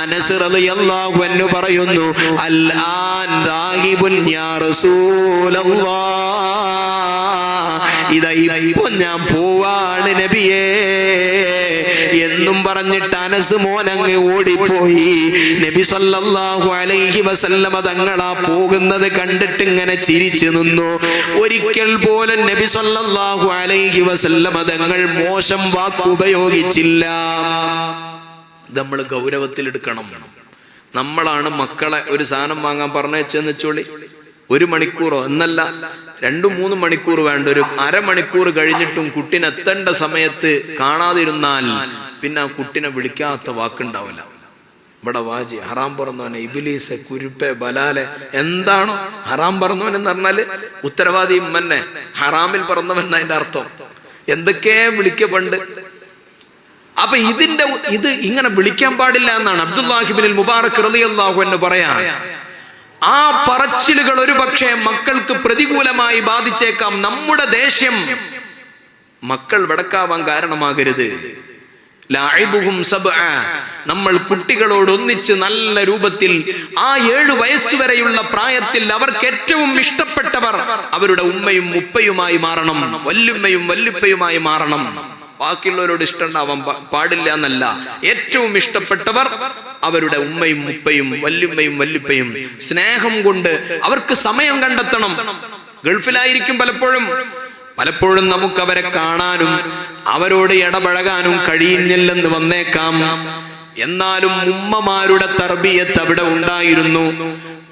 അനസ് റളിയല്ലാഹു അൻഹു പറയുന്നു, അൽആൻ ദാഹിബുൻ യാ റസൂലല്ലാഹ്, ഇതാ ഇപ്പോ ഞാൻ പോവാണ് നബിയേ എന്നും പറഞ്ഞിട്ട് അനസ് മോനങ്ങ് ഓടിപ്പോയി. നബി സല്ലല്ലാഹു അലൈഹി വസല്ലമ തങ്ങളാ പോകുന്നത് കണ്ടിട്ട് ഇങ്ങനെ ചിരിച്ചു നിന്നു. ഒരിക്കൽ പോലും നബി സല്ലല്ലാഹു അലൈഹി വസല്ലമ തങ്ങൾ മോശം വാക്ക് ഉപയോഗിച്ചില്ല. നമ്മൾ ഗൗരവത്തിലെടുക്കണം. നമ്മളാണ് മക്കളെ ഒരു സാധനം വാങ്ങാൻ പറഞ്ഞേച്ചെന്ന് വെച്ചോളി, 1 മണിക്കൂറോ എന്നല്ല 2-3 മണിക്കൂർ വേണ്ട, ഒരു അരമണിക്കൂർ കഴിഞ്ഞിട്ടും കുട്ടിനെ എത്തേണ്ട സമയത്ത് കാണാതിരുന്നാൽ പിന്നെ ആ കുട്ടിനെ വിളിക്കാത്ത വാക്കുണ്ടാവില്ല. ഇവിടെ വാജി ഹറാം പറഞ്ഞവനെ, ഇബിലീസ്, കുരുപ്പെ, ബലാലെ, എന്താണോ ഹറാം പറഞ്ഞവൻ എന്ന് പറഞ്ഞാല് ഉത്തരവാദി ഉമ്മന്നെ, ഹറാമിൽ പറഞ്ഞവൻ എന്നതിന്റെ അർത്ഥം. എന്തൊക്കെ വിളിക്കപ്പണ്ട്. അപ്പൊ ഇത് ഇങ്ങനെ വിളിക്കാൻ പാടില്ല എന്നാണ് അബ്ദുല്ലാഹി ഇബ്നുൽ മുബാറക് റളിയല്ലാഹു അൻഹു പറയാ. ആ പറച്ചിലുകൾ ഒരു പക്ഷേ മക്കൾക്ക് പ്രതികൂലമായി ബാധിച്ചേക്കാം. നമ്മുടെ ദേഷ്യം മക്കൾ വടക്കാവാൻ കാരണമാകരുത്. ലഅഇബുഹും സബ്അ, നമ്മൾ കുട്ടികളോട് ഒന്നിച്ച് നല്ല രൂപത്തിൽ ആ 7 വയസ്സുവരെയുള്ള പ്രായത്തിൽ അവർക്ക് ഏറ്റവും ഇഷ്ടപ്പെട്ടവർ അവരുടെ ഉമ്മയും ഉപ്പയുമായി മാറണം, വല്ലുമ്മയും വല്ലുപ്പയുമായി മാറണം. ബാക്കിയുള്ളവരോട് ഇഷ്ടമുണ്ടാവാൻ പാടില്ല എന്നല്ല. ഏറ്റവും ഇഷ്ടപ്പെട്ടവർ അവരുടെ ഉമ്മയും ഉപ്പയും വല്യുമ്മയും വല്യുപ്പയും. സ്നേഹം കൊണ്ട് അവർക്ക് സമയം കണ്ടെത്തണം. ഗൾഫിലായിരിക്കും പലപ്പോഴും നമുക്ക് അവരെ കാണാനും അവരോട് ഇടപഴകാനും കഴിയുന്നില്ലെന്ന് വന്നേക്കാം. എന്നാലും ഉമ്മമാരുടെ തർബിയത്ത് അവിടെ ഉണ്ടായിരുന്നു.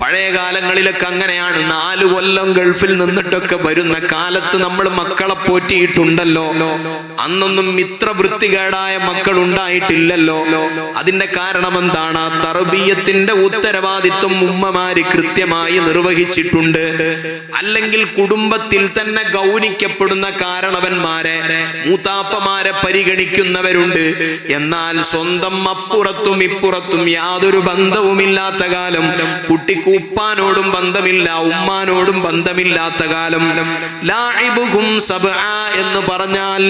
പഴയ കാലങ്ങളിലൊക്കെ അങ്ങനെയാണ്. 4 കൊല്ലം ഗൾഫിൽ നിന്നിട്ടൊക്കെ വരുന്ന കാലത്ത് നമ്മൾ മക്കളെ പോറ്റിയിട്ടുണ്ടല്ലോ. അന്നൊന്നും ഇത്ര വൃത്തികേടായ മക്കൾ ഉണ്ടായിട്ടില്ലല്ലോ. അതിന്റെ കാരണം എന്താണ്? തർബിയത്തിന്റെ ഉത്തരവാദിത്വം ഉമ്മമാര് കൃത്യമായി നിർവഹിച്ചിട്ടുണ്ട്. അല്ലെങ്കിൽ കുടുംബത്തിൽ തന്നെ ഗൗനിക്കപ്പെടുന്ന കാരണവന്മാരെ, മൂത്താപ്പമാരെ പരിഗണിക്കുന്നവരുണ്ട്. എന്നാൽ സ്വന്തം അപ്പുറത്തും ഇപ്പുറത്തും യാതൊരു ബന്ധവുമില്ലാത്ത കാലം, കുട്ടിക്ക് ഉപ്പാനോടും ബന്ധമില്ല, ഉമ്മാനോടും ബന്ധമില്ലാത്ത കാലം. ലാഇബുഹും സബ്ആ എന്ന് പറഞ്ഞാൽ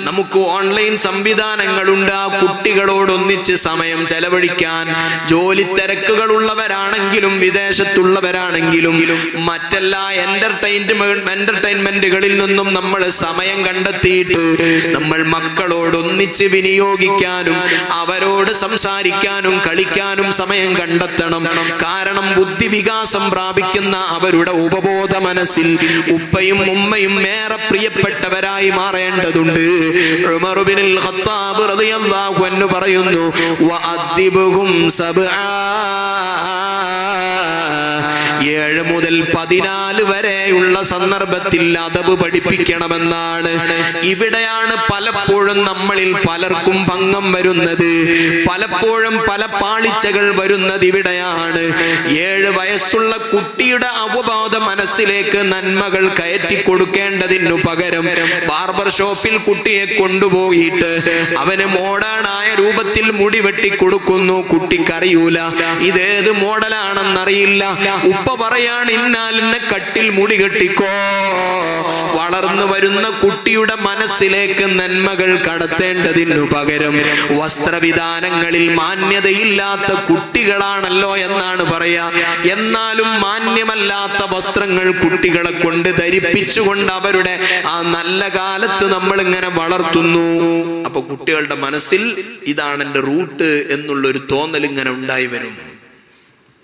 നമുക്ക് ഓൺലൈൻ സംവിധാനങ്ങളുണ്ട്. ആ കുട്ടികളോടൊന്നിച്ച് സമയം ചെലവഴിക്കാൻ, ജോലി തിരക്കുകളുള്ളവരാണെങ്കിലും വിദേശത്തുള്ളവരാണെങ്കിലും മറ്റെല്ലാ എന്റർടൈൻമെന്റുകളിൽ നിന്നും നമ്മൾ സമയം കണ്ടെത്തിയിട്ട് നമ്മൾ മക്കളോടൊന്നിച്ച് വിനിയോഗിക്കാനും അവരോട് സംസാരിക്കാനും കളിക്കാനും സമയം കണ്ടെത്തണം. കാരണം ബുദ്ധി വികാസം പ്രാപിക്കുന്ന അവരുടെ ഉപബോധ മനസ്സിൽ ഉപ്പയും ഉമ്മയും ഏറെ പ്രിയപ്പെട്ടവരായി മാറേണ്ടതുണ്ട്. ഉമർ ഇബ്നുൽ ഖത്താബ് റളിയല്ലാഹു അൻഹു പറയുന്നു, വഅദ്ദിബുഹും സബ്ആ, 7 മുതൽ 14 വരെയുള്ള സന്ദർഭത്തിൽ അദബ് പഠിപ്പിക്കണമെന്നാണ്. ഇവിടെയാണ് പലപ്പോഴും നമ്മളിൽ പലർക്കും ഭംഗം വരുന്നത്. പലപ്പോഴും പല പാളിച്ചകൾ വരുന്നത് ഇവിടെയാണ്. 7 വയസ്സുള്ള കുട്ടിയുടെ അവബോധ മനസ്സിലേക്ക് നന്മകൾ കയറ്റി കൊടുക്കേണ്ടതിനു പകരം ബാർബർ ഷോപ്പിൽ കുട്ടിയെ കൊണ്ടുപോയിട്ട് അവന് മോഡേണായ രൂപത്തിൽ മുടി വെട്ടി കൊടുക്കുന്നു. കുട്ടിക്കറിയൂല ഇതേത് മോഡലാണെന്നറിയില്ല. ഉപ്പ പറയാണ്, ഇന്നാലിന്റെ കട്ടിൽ മുടി കെട്ടിക്കോ. വളർന്നു വരുന്ന കുട്ടിയുടെ മനസ്സിലേക്ക് നന്മകൾ കടത്തേണ്ടതിനു പകരം വസ്ത്രവിധാനങ്ങളിൽ മാന്യതയില്ലാത്ത കുട്ടികളാണല്ലോ എന്നാണ് പറയാ. എന്നാലും മാന്യമല്ലാത്ത വസ്ത്രങ്ങൾ കുട്ടികളെ കൊണ്ട് ധരിപ്പിച്ചുകൊണ്ട് അവരുടെ ആ നല്ല കാലത്ത് നമ്മൾ ഇങ്ങനെ വളർത്തുന്നു. അപ്പൊ കുട്ടികളുടെ മനസ്സിൽ ഇതാണ് എന്റെ റൂട്ട് എന്നുള്ളൊരു തോന്നൽ ഇങ്ങനെ ഉണ്ടായി വരും.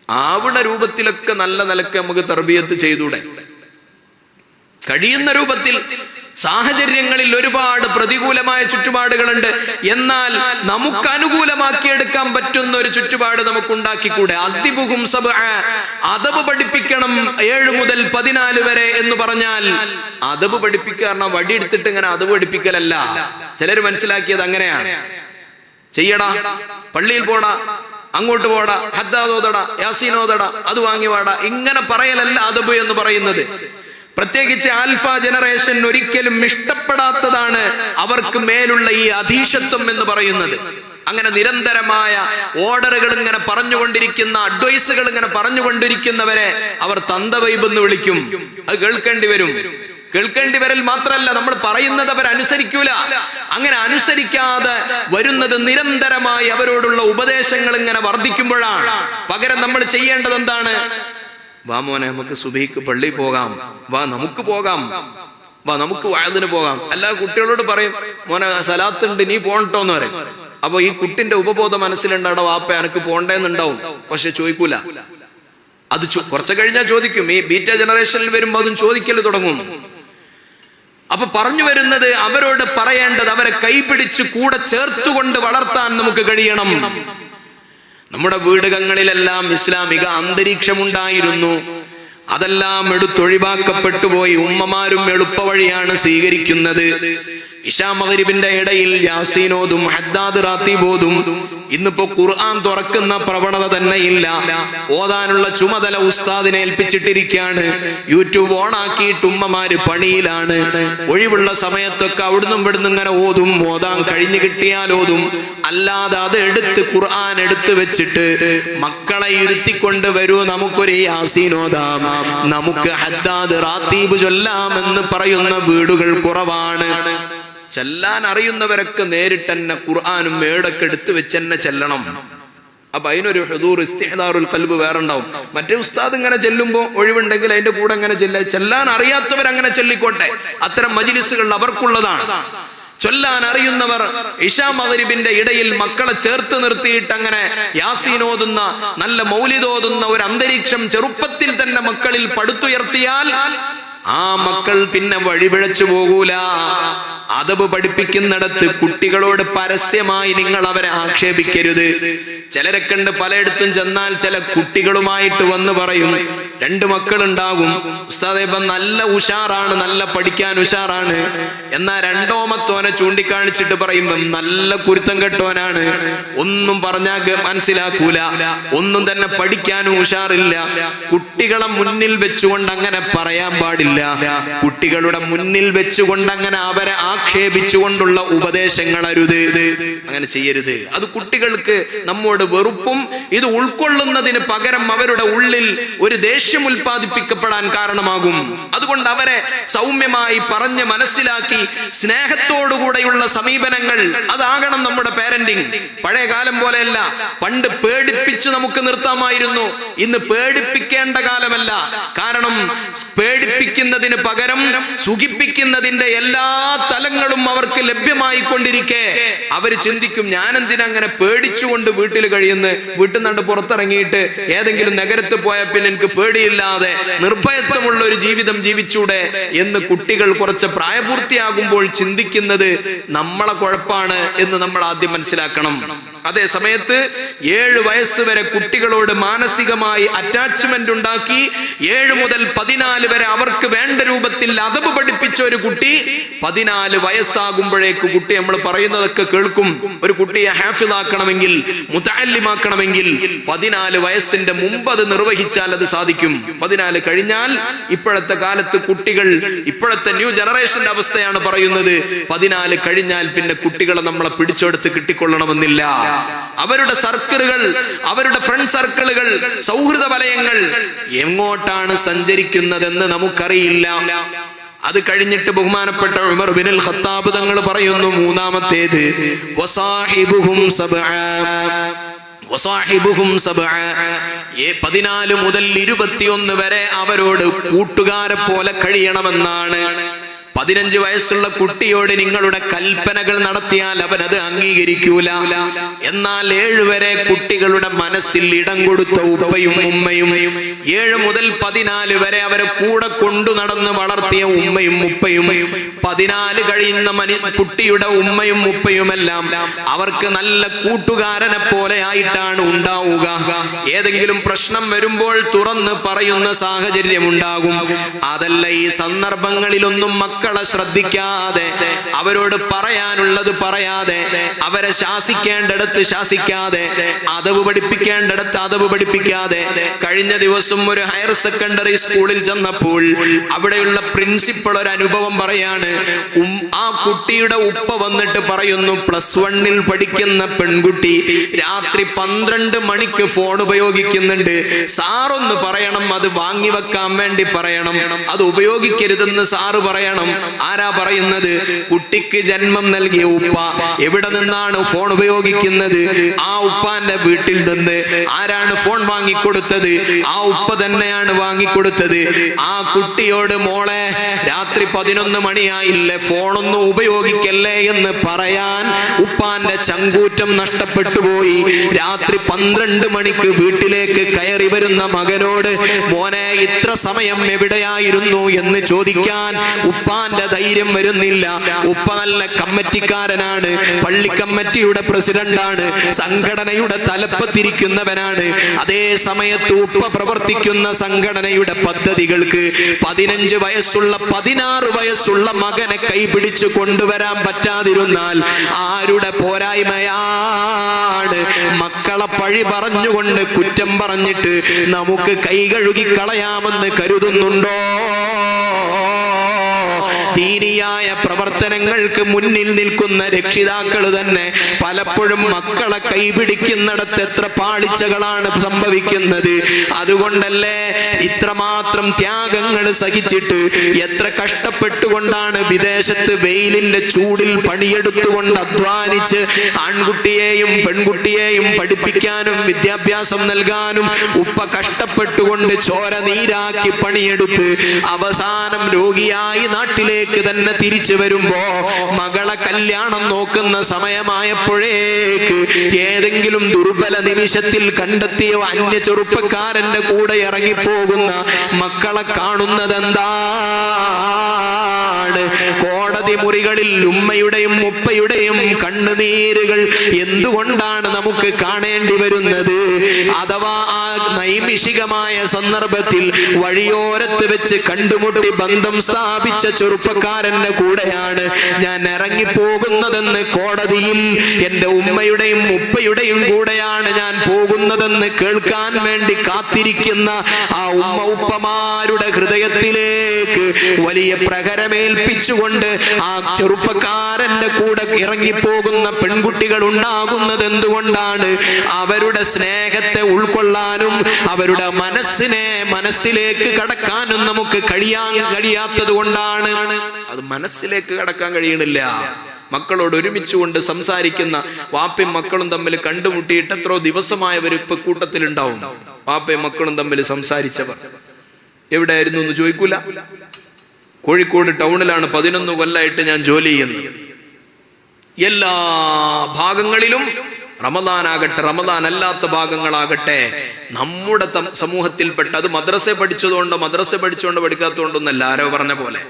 ആവുന്ന രൂപത്തിലൊക്കെ നല്ല നിലക്ക് നമുക്ക് തർബിയത്ത് ചെയ്തൂടെ? കഴിയുന്ന രൂപത്തിൽ. സാഹചര്യങ്ങളിൽ ഒരുപാട് പ്രതികൂലമായ ചുറ്റുപാടുകളുണ്ട്. എന്നാൽ നമുക്ക് അനുകൂലമാക്കിയെടുക്കാൻ പറ്റുന്ന ഒരു ചുറ്റുപാട് നമുക്ക് ഉണ്ടാക്കിക്കൂടെ? അദ്ദിബുഹും സബ്ആ, അദബ് പഠിപ്പിക്കണം 7 മുതൽ 14 വരെ എന്ന് പറഞ്ഞാൽ അദബ് പഠിപ്പിക്കുക പറഞ്ഞാൽ വടി എടുത്തിട്ട് ഇങ്ങനെ അദബ് പഠിപ്പിക്കലല്ല. ചിലർ മനസ്സിലാക്കിയത് അങ്ങനെയാണ്. ചെയ്യടാ, പള്ളിയിൽ പോടാ, അങ്ങോട്ട് പോടാ, ഹദ്ദാദോദടാ, യാസീനോദടാ, അത് വാങ്ങി വാടാ, ഇങ്ങനെ പറയലല്ല അദബ് എന്ന് പറയുന്നത്. പ്രത്യേകിച്ച് ആൽഫ ജനറേഷൻ ഒരിക്കലും ഇഷ്ടപ്പെടാത്തതാണ് അവർക്ക് മേലുള്ള ഈ അധീശത്വം എന്ന് പറയുന്നത്. അങ്ങനെ നിരന്തരമായ ഓർഡറുകൾ ഇങ്ങനെ പറഞ്ഞുകൊണ്ടിരിക്കുന്ന, അഡ്വൈസുകൾ ഇങ്ങനെ പറഞ്ഞുകൊണ്ടിരിക്കുന്നവരെ അവർ തന്തവൈബ് എന്ന് വിളിക്കും. അത് കേൾക്കേണ്ടി വരൽ മാത്രമല്ല, നമ്മൾ പറയുന്നത് അവർ അനുസരിക്കൂല. അങ്ങനെ അനുസരിക്കാതെ വരുന്നത് നിരന്തരമായി അവരോടുള്ള ഉപദേശങ്ങൾ ഇങ്ങനെ വർദ്ധിക്കുമ്പോഴാണ്. പകരം നമ്മൾ ചെയ്യേണ്ടത് എന്താണ്? വാ മോനെ, നമുക്ക് സുബഹിക്ക് പള്ളിയിൽ പോകാം, വാ നമുക്ക് പോകാം, വാ നമുക്ക് വഅദിന് പോകാം. അല്ലാതെ കുട്ടികളോട് പറയും, മോനെ സലാത്തുണ്ട് നീ പോകണ്ടോന്ന് പറയും. അപ്പൊ ഈ കുട്ടിന്റെ ഉപബോധ മനസ്സിലുണ്ടാവും, വാപ്പ എനിക്ക് പോണ്ടേന്നുണ്ടാവും, പക്ഷെ ചോദിക്കൂല. അത് കുറച്ച് കഴിഞ്ഞാൽ ചോദിക്കും. ഈ ബീറ്റ ജനറേഷനിൽ വരുമ്പോ അതും ചോദിക്കൽ തുടങ്ങും. അപ്പൊ പറഞ്ഞു വരുന്നത്, അവരോട് പറയേണ്ടത് അവരെ കൈപിടിച്ച് കൂടെ ചേർത്തുകൊണ്ട് വളർത്താൻ നമുക്ക് കഴിയണം. നമ്മുടെ വീടുകളിലെല്ലാം ഇസ്ലാമിക അന്തരീക്ഷമുണ്ടായിരുന്നു. അതെല്ലാം എടുത്തൊഴിവാക്കപ്പെട്ടു പോയി. ഉമ്മമാരും എളുപ്പ വഴിയാണ് സ്വീകരിക്കുന്നത്. ഇശാ മഗ്രിബിന്റെ ഇടയിൽ യാസീനോതും ഹദ്ദാദ് റാത്തീബോതും. ഇന്നിപ്പോ ഖുർആൻ തുറക്കുന്ന പ്രവണത തന്നെ ഇല്ല. ഓതാനുള്ള ചുമതല ഉസ്താദിനെ ഏൽപ്പിച്ചിട്ടിരിക്കുകയാണ്. യൂട്യൂബ് ഓണാക്കിയിട്ട് ഉമ്മമാര് പണിയിലാണ്. ഒഴിവുള്ള സമയത്തൊക്കെ അവിടുന്നും ഇവിടുന്ന് ഇങ്ങനെ ഓതും. ഓതാൻ കഴിഞ്ഞു കിട്ടിയാൽ ഓതും. അല്ലാതെ അത് എടുത്ത് ഖുർആൻ എടുത്തു വെച്ചിട്ട് മക്കളെ ഇരുത്തിക്കൊണ്ട് വരൂ, നമുക്കൊരു യാസീൻ ഓതാം, നമുക്ക് ഹദ്ദാദ് റാത്തീബ് ചൊല്ലാമെന്ന് പറയുന്ന വീടുകൾ കുറവാണ്. ചെല്ലാൻ അറിയുന്നവരൊക്കെ നേരിട്ട് തന്നെ ഖുർആനും മേടൊക്കെ എടുത്തു വെച്ച് തന്നെ ചെല്ലണം. അപ്പൊ അതിനൊരു ഹുദൂർ, ഇസ്തിഹ്ദാറുൽ ഖൽബ് വേറെ ഉണ്ടാവും. മറ്റേ ഉസ്താദ് ഇങ്ങനെ ചെല്ലുമ്പോ ഒഴിവുണ്ടെങ്കിൽ അതിന്റെ കൂടെ അങ്ങനെ ചെല്ലാൻ അറിയാത്തവർ അങ്ങനെ ചൊല്ലിക്കോട്ടെ. അത്തരം മജ്ലിസുകൾ അവർക്കുള്ളതാണ്. ചൊല്ലാൻ അറിയുന്നവർ ഇശാ മഗ്രിബിന്റെ ഇടയിൽ മക്കളെ ചേർത്ത് നിർത്തിയിട്ട് അങ്ങനെ യാസീൻ ഓതുന്ന, നല്ല മൗലിദ് ഓതുന്ന ഒരു അന്തരീക്ഷം ചെറുപ്പത്തിൽ തന്നെ മക്കളിൽ പടുത്തുയർത്തിയാൽ ആ മക്കൾ പിന്നെ വഴിപിഴച്ചു പോകൂല. അദബ് പഠിപ്പിക്കുന്നിടത്ത് കുട്ടികളോട് പരസ്യമായി നിങ്ങൾ അവരെ ആക്ഷേപിക്കരുത്. ചിലരൊക്കെ ഉണ്ട്, പലയിടത്തും ചെന്നാൽ ചില കുട്ടികളുമായിട്ട് വന്ന് പറയും, 2 മക്കളുണ്ടാകും, ഉസ്താദേ ഇപ്പം നല്ല ഉഷാറാണ്, നല്ല പഠിക്കാൻ ഉഷാറാണ്, എന്നാ രണ്ടാമത്തോനെ ചൂണ്ടിക്കാണിച്ചിട്ട് പറയും നല്ല കുരുത്തം കെട്ടോനാണ്, ഒന്നും പറഞ്ഞാൽ മനസ്സിലാക്കൂല, ഒന്നും തന്നെ പഠിക്കാനും ഉഷാറില്ല. കുട്ടികളെ മുന്നിൽ വെച്ചുകൊണ്ട് അങ്ങനെ പറയാൻ പാടില്ല. കുട്ടികളുടെ മുന്നിൽ വെച്ചുകൊണ്ട് അങ്ങനെ അവരെ ആക്ഷേപിച്ചുകൊണ്ടുള്ള ഉപദേശങ്ങൾ അരുത്, അങ്ങനെ ചെയ്യരുത്. അത് കുട്ടികൾക്ക് നമ്മോട് വെറുപ്പും ഇത് ഉൾക്കൊള്ളുന്നതിന് പകരം അവരുടെ ഉള്ളിൽ ഒരു ദേഷ്യം ഉൽപ്പാദിപ്പിക്കപ്പെടാൻ കാരണമാകും. അതുകൊണ്ട് അവരെ സൗമ്യമായി പറഞ്ഞ് മനസ്സിലാക്കി സ്നേഹത്തോടുകൂടെയുള്ള സമീപനങ്ങൾ, അതാകണം നമ്മുടെ പാരന്റിങ്. പഴയ കാലം പോലെയല്ല, പണ്ട് പേടിപ്പിച്ച് നമുക്ക് നിർത്താമായിരുന്നു. ഇന്ന് പേടിപ്പിക്കേണ്ട കാലമല്ല. കാരണം പേടിപ്പിക്കുന്നതിന് പകരം സുഖിപ്പിക്കുന്നതിന്റെ എല്ലാ തലങ്ങളും അവർക്ക് ലഭ്യമായി കൊണ്ടിരിക്കെ അവര് ചിന്തിക്കും, ഞാൻ എന്തിനങ്ങനെ പേടിച്ചുകൊണ്ട് വീട്ടിൽ കഴിയുന്നു, വീട്ടിൽ നിന്നുകൊണ്ട് പുറത്തിറങ്ങിയിട്ട് ഏതെങ്കിലും നഗരത്തിൽ പോയാൽ പിന്നെ എനിക്ക് പേടിയില്ലാതെ നിർഭയത്വമുള്ള ഒരു ജീവിതം ജീവിച്ചൂടെ എന്ന് കുട്ടികൾ കുറച്ച് പ്രായപൂർത്തിയാകുമ്പോൾ ചിന്തിക്കുന്നത് നമ്മളെ കുഴപ്പമാണ് എന്ന് നമ്മൾ ആദ്യം മനസ്സിലാക്കണം. അതേ സമയത്ത് 7 വയസ്സ് വരെ കുട്ടികളോട് മാനസികമായി അറ്റാച്ച്മെന്റ് ഉണ്ടാക്കി 7 മുതൽ 14 വരെ അവർക്ക് വേണ്ട രൂപത്തിൽ അദബ് പഠിപ്പിച്ച ഒരു കുട്ടി 14 വയസ്സാകുമ്പോഴേക്ക് കുട്ടി നമ്മൾ പറയുന്നതൊക്കെ കേൾക്കും. ഒരു കുട്ടിയെ ഹാഫിളാക്കണമെങ്കിൽ, മുതഅല്ലിമാക്കണമെങ്കിൽ 14 വയസ്സിന്റെ മുമ്പ് അത് നിർവഹിച്ചാൽ അത് സാധിക്കും. 14 കഴിഞ്ഞാൽ ഇപ്പോഴത്തെ കാലത്ത് കുട്ടികൾ, ഇപ്പോഴത്തെ ന്യൂ ജനറേഷന്റെ അവസ്ഥയാണ് പറയുന്നത്, 14 കഴിഞ്ഞാൽ പിന്നെ കുട്ടികളെ നമ്മളെ പിടിച്ചെടുത്ത് കിട്ടിക്കൊള്ളണമെന്നില്ല. അവരുടെ സർക്കിളുകൾ, അവരുടെ ഫ്രണ്ട് സർക്കിളുകൾ, സൗഹൃദ വലയങ്ങൾ എങ്ങോട്ടാണ് സഞ്ചരിക്കുന്നതെന്ന് നമുക്കറിയില്ല. അത് കഴിഞ്ഞിട്ട് ബഹുമാനപ്പെട്ട ഉമർ ബിനുൽ ഖത്താബ് തങ്ങൾ പറയുന്നു, മൂന്നാമത്തേത് വസാഹിബുഹും സബ്ആ, 14 മുതൽ 21 വരെ അവരോട് കൂട്ടുകാരെ പോലെ കഴിയണമെന്നാണ്. 15 വയസ്സുള്ള കുട്ടിയോട് നിങ്ങളുടെ കൽപ്പനകൾ നടത്തിയാൽ അവനത് അംഗീകരിക്കൂല. എന്നാൽ 7 വരെ കുട്ടികളുടെ മനസ്സിൽ ഇടം കൊടുത്ത ഉപ്പയും ഉമ്മയും, 7 മുതൽ 14 വരെ അവരെ കൂടെ കൊണ്ടു നടന്ന് വളർത്തിയ ഉമ്മയും ഉപ്പയും, 14 കഴിയുന്ന കുട്ടിയുടെ ഉമ്മയും ഉപ്പയുമെല്ലാം അവർക്ക് നല്ല കൂട്ടുകാരനെ പോലെ ആയിട്ടാണ് ഉണ്ടാവുക. ഏതെങ്കിലും പ്രശ്നം വരുമ്പോൾ തുറന്ന് പറയുന്ന സാഹചര്യം ഉണ്ടാകും. അതല്ല, ഈ സന്ദർഭങ്ങളിലൊന്നും മക്കളെ ശ്രദ്ധിക്കാതെ, അവരോട് പറയാനുള്ളത് പറയാതെ, അവരെ ശാസിക്കേണ്ടിടത്ത് ശാസിക്കാതെ, അദബ് പഠിപ്പിക്കേണ്ടിടത്ത് അദബ് പഠിപ്പിക്കാതെ. കഴിഞ്ഞ ദിവസം ഒരു ഹയർ സെക്കൻഡറി സ്കൂളിൽ ചെന്നപ്പോൾ അവിടെയുള്ള പ്രിൻസിപ്പൾ ഒരു അനുഭവം പറയാണ്. ആ കുട്ടിയുടെ ഉപ്പ വന്നിട്ട് പറയുന്നു, +1 പഠിക്കുന്ന പെൺകുട്ടി രാത്രി 12 മണിക്ക് ഫോൺ ഉപയോഗിക്കുന്നുണ്ട്, സാറൊന്ന് പറയണം, അത് വാങ്ങിവെക്കാൻ വേണ്ടി പറയണം, അത് ഉപയോഗിക്കരുതെന്ന് സാറ് പറയണം. ആരാ പറയുന്നത്? കുട്ടിക്ക് ജന്മം നൽകിയ ഉപ്പ. എവിടെ നിന്നാണ് ഫോൺ ഉപയോഗിക്കുന്നത്? ആ ഉപ്പാന്റെ വീട്ടിൽ നിന്ന്. ആരാണ് ഫോൺ വാങ്ങിക്കൊടുത്തത്? ആ ഉപ്പ തന്നെയാണ് വാങ്ങിക്കൊടുത്തത്. ആ കുട്ടിയോട്, മോളെ രാത്രി 11 മണിയായില്ലേ, ഫോണൊന്നും ഉപയോഗിക്കല്ലേ എന്ന് പറയാൻ ഉപ്പാന്റെ ചങ്കൂറ്റം നഷ്ടപ്പെട്ടു പോയി. രാത്രി 12 മണിക്ക് വീട്ടിലേക്ക് കയറി വരുന്ന മകനോട്, മോനെ ഇത്ര സമയം എവിടെയായിരുന്നു എന്ന് ചോദിക്കാൻ ഉപ്പാന്റെ ധൈര്യം വരുന്നില്ല. ഉപ്പ നല്ല കമ്മിറ്റിക്കാരനാണ്, പള്ളി കമ്മിറ്റിയുടെ പ്രസിഡന്റാണ്, സംഘടനയുടെ തലപ്പത്തിരിക്കുന്നവനാണ്. അതേ സമയത്ത് ഉപ്പ പ്രവർത്തിക്കുന്ന സംഘടനയുടെ പദ്ധതികൾക്ക് 15 വയസ്സുള്ള 16 വയസ്സുള്ള മകനെ കൈപിടിച്ച് കൊണ്ടുവരാൻ പറ്റാതിരുന്നാൽ ആരുടെ പോരായ്മയാണ്? മക്കളെ പഴി പറഞ്ഞുകൊണ്ട്, കുറ്റം പറഞ്ഞിട്ട് നമുക്ക് കൈ കഴുകി കളയാമെന്ന് കരുതുന്നുണ്ടോ? ദീനിയായ പ്രവർത്തനങ്ങൾക്ക് മുന്നിൽ നിൽക്കുന്ന രക്ഷിതാക്കൾ തന്നെ പലപ്പോഴും മക്കളെ കൈപിടിക്കുന്നിടത്ത് എത്ര പാളിച്ചകളാണ് സംഭവിക്കുന്നത്. അതുകൊണ്ടല്ലേ ഇത്രമാത്രം ത്യാഗങ്ങൾ സഹിച്ചിട്ട്, എത്ര കഷ്ടപ്പെട്ടുകൊണ്ടാണ് വിദേശത്ത് വെയിലിന്റെ ചൂടിൽ പണിയെടുത്തുകൊണ്ട് അധ്വാനിച്ച് ആൺകുട്ടിയെയും പെൺകുട്ടിയെയും പഠിപ്പിക്കാനും വിദ്യാഭ്യാസം നൽകാനും ഉപ്പ കഷ്ടപ്പെട്ടുകൊണ്ട് ചോര നീരാക്കി പണിയെടുത്ത് അവസാനം രോഗിയായി നാട്ടിലേക്ക് നാട്ടിലേക്ക് തന്നെ തിരിച്ചു വരുമ്പോ മകളെ കല്യാണം നോക്കുന്ന സമയമായപ്പോഴേക്ക് ഏതെങ്കിലും ദുർബല നിമിഷത്തിൽ കണ്ടെത്തിയ അന്യ ചെറുപ്പക്കാരന്റെ കൂടെ ഇറങ്ങിപ്പോകുന്ന മക്കളെ കാണുന്നതെന്താണ്? കോടതി മുറികളിൽ ഉമ്മയുടെയും ഉപ്പയുടെയും കണ്ണുനീരുകൾ എന്തുകൊണ്ടാണ് നമുക്ക് കാണേണ്ടി വരുന്നത്? അഥവാ ആ നൈമിഷികമായ സന്ദർഭത്തിൽ വഴിയോരത്ത് വെച്ച് കണ്ടുമുട്ടി ബന്ധം സ്ഥാപിച്ച ചെറുപ്പക്കാരന്റെ കൂടെയാണ് ഞാൻ ഇറങ്ങിപ്പോകുന്നതെന്ന് കോടതിയിൽ എന്റെ ഉമ്മയുടെയും ഉപ്പയുടെയും കൂടെയാണ് ഞാൻ പോകുന്നതെന്ന് കേൾക്കാൻ വേണ്ടി കാത്തിരിക്കുന്ന ആ ഉമ്മ ഉപ്പമാരുടെ ഹൃദയത്തിലേക്ക് വലിയ പ്രഹരമേൽപ്പിച്ചുകൊണ്ട് ആ ചെറുപ്പക്കാരന്റെ കൂടെ ഇറങ്ങിപ്പോകുന്ന പെൺകുട്ടികൾ ഉണ്ടാകുന്നത് എന്തുകൊണ്ടാണ്? അവരുടെ സ്നേഹത്തെ ഉൾക്കൊള്ളാനും അവരുടെ മനസ്സിലേക്ക് കടക്കാനും നമുക്ക് കഴിയാത്തത് കൊണ്ടാണ്. അത് മനസ്സിലേക്ക് കടക്കാൻ കഴിയണില്ല. മക്കളോട് ഒരുമിച്ചുകൊണ്ട് സംസാരിക്കുന്ന വാപ്പയും മക്കളും തമ്മിൽ കണ്ടുമുട്ടിയിട്ട് എത്രയോ ദിവസമായവർ ഇപ്പൊ കൂട്ടത്തിലുണ്ടാവും. വാപ്പയും മക്കളും തമ്മിൽ സംസാരിച്ചവർ എവിടെയായിരുന്നു എന്ന് ചോദിക്കൂല. കോഴിക്കോട് ടൗണിലാണ് 11 കൊല്ലമായിട്ട് ഞാൻ ജോലി ചെയ്യുന്നത്. എല്ലാ ഭാഗങ്ങളിലും റമദാനാകട്ടെ, റമദാൻ അല്ലാത്ത ഭാഗങ്ങളാകട്ടെ, നമ്മുടെ സമൂഹത്തിൽപ്പെട്ട, അത് മദ്രസ പഠിച്ചതുകൊണ്ടോ പഠിക്കാത്തതുകൊണ്ടൊന്നല്ല, ആരോ പറഞ്ഞ പോലെ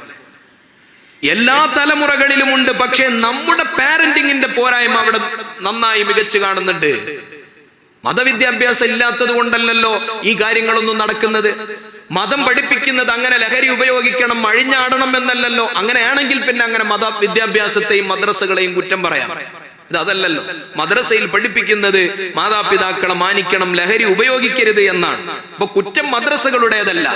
എല്ലാ തലമുറകളിലുമുണ്ട്. പക്ഷെ നമ്മുടെ പാരന്റിങ്ങിന്റെ പോരായ്മ അവിടെ നന്നായി മികച്ചു കാണുന്നുണ്ട്. മതവിദ്യാഭ്യാസം ഇല്ലാത്തത് കൊണ്ടല്ലല്ലോ ഈ കാര്യങ്ങളൊന്നും നടക്കുന്നത്. മതം പഠിപ്പിക്കുന്നത് അങ്ങനെ ലഹരി ഉപയോഗിക്കണം, അഴിഞ്ഞാടണം എന്നല്ലല്ലോ. അങ്ങനെയാണെങ്കിൽ പിന്നെ അങ്ങനെ മതവിദ്യാഭ്യാസത്തെയും മദ്രസകളെയും കുറ്റം പറയാം. അതല്ലല്ലോ. മദ്രസയിൽ പഠിപ്പിക്കുന്നത് മാതാപിതാക്കളെ മാനിക്കണം, ലഹരി ഉപയോഗിക്കരുത് എന്നാണ്. അപ്പൊ കുറ്റം മദ്രസകളുടേതല്ല.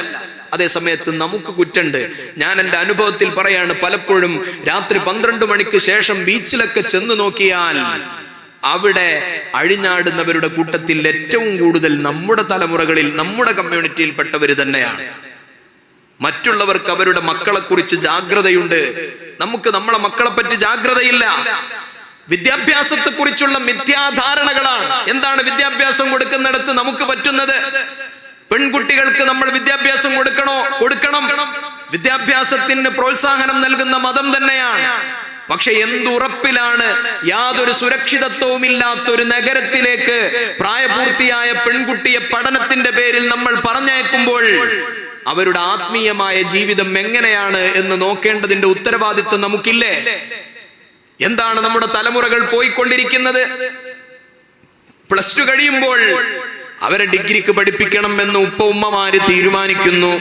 അതേ സമയത്ത് നമുക്ക് കുറ്റുണ്ട്. ഞാൻ എൻ്റെ അനുഭവത്തിൽ പറയാണ്, പലപ്പോഴും രാത്രി 12 മണിക്ക് ശേഷം ബീച്ചിലൊക്കെ ചെന്ന് നോക്കിയാൽ അവിടെ അഴിഞ്ഞാടുന്നവരുടെ കൂട്ടത്തിൽ ഏറ്റവും കൂടുതൽ നമ്മുടെ തലമുറകളിൽ, നമ്മുടെ കമ്മ്യൂണിറ്റിയിൽപ്പെട്ടവർ തന്നെയാണ്. മറ്റുള്ളവർക്ക് അവരുടെ മക്കളെ കുറിച്ച് ജാഗ്രതയുണ്ട്, നമുക്ക് നമ്മളെ മക്കളെ പറ്റി ജാഗ്രതയില്ല. വിദ്യാഭ്യാസത്തെ കുറിച്ചുള്ള മിഥ്യാധാരണകളാണ്. എന്താണ് വിദ്യാഭ്യാസം കൊടുക്കുന്നിടത്ത് നമുക്ക് പറ്റുന്നത്? പെൺകുട്ടികൾക്ക് നമ്മൾ വിദ്യാഭ്യാസം കൊടുക്കണം. വിദ്യാഭ്യാസത്തിന് പ്രോത്സാഹനം നൽകുന്ന മതം തന്നെയാണ്. പക്ഷെ എന്തുറപ്പിലാണ് യാതൊരു സുരക്ഷിതത്വവും ഇല്ലാത്തൊരു നഗരത്തിലേക്ക് പ്രായപൂർത്തിയായ പെൺകുട്ടിയെ പഠനത്തിന്റെ പേരിൽ നമ്മൾ പറഞ്ഞയക്കുമ്പോൾ അവരുടെ ആത്മീയമായ ജീവിതം എങ്ങനെയാണ് എന്ന് നോക്കേണ്ടതിന്റെ ഉത്തരവാദിത്വം നമുക്കില്ലേ? എന്താണ് നമ്മുടെ തലമുറകൾ പോയിക്കൊണ്ടിരിക്കുന്നത്? +2 കഴിയുമ്പോൾ അവരെ ഡിഗ്രിക്ക് പഠിപ്പിക്കണം എന്ന് ഉമ്മമാര് തീരുമാനിക്കുന്നു.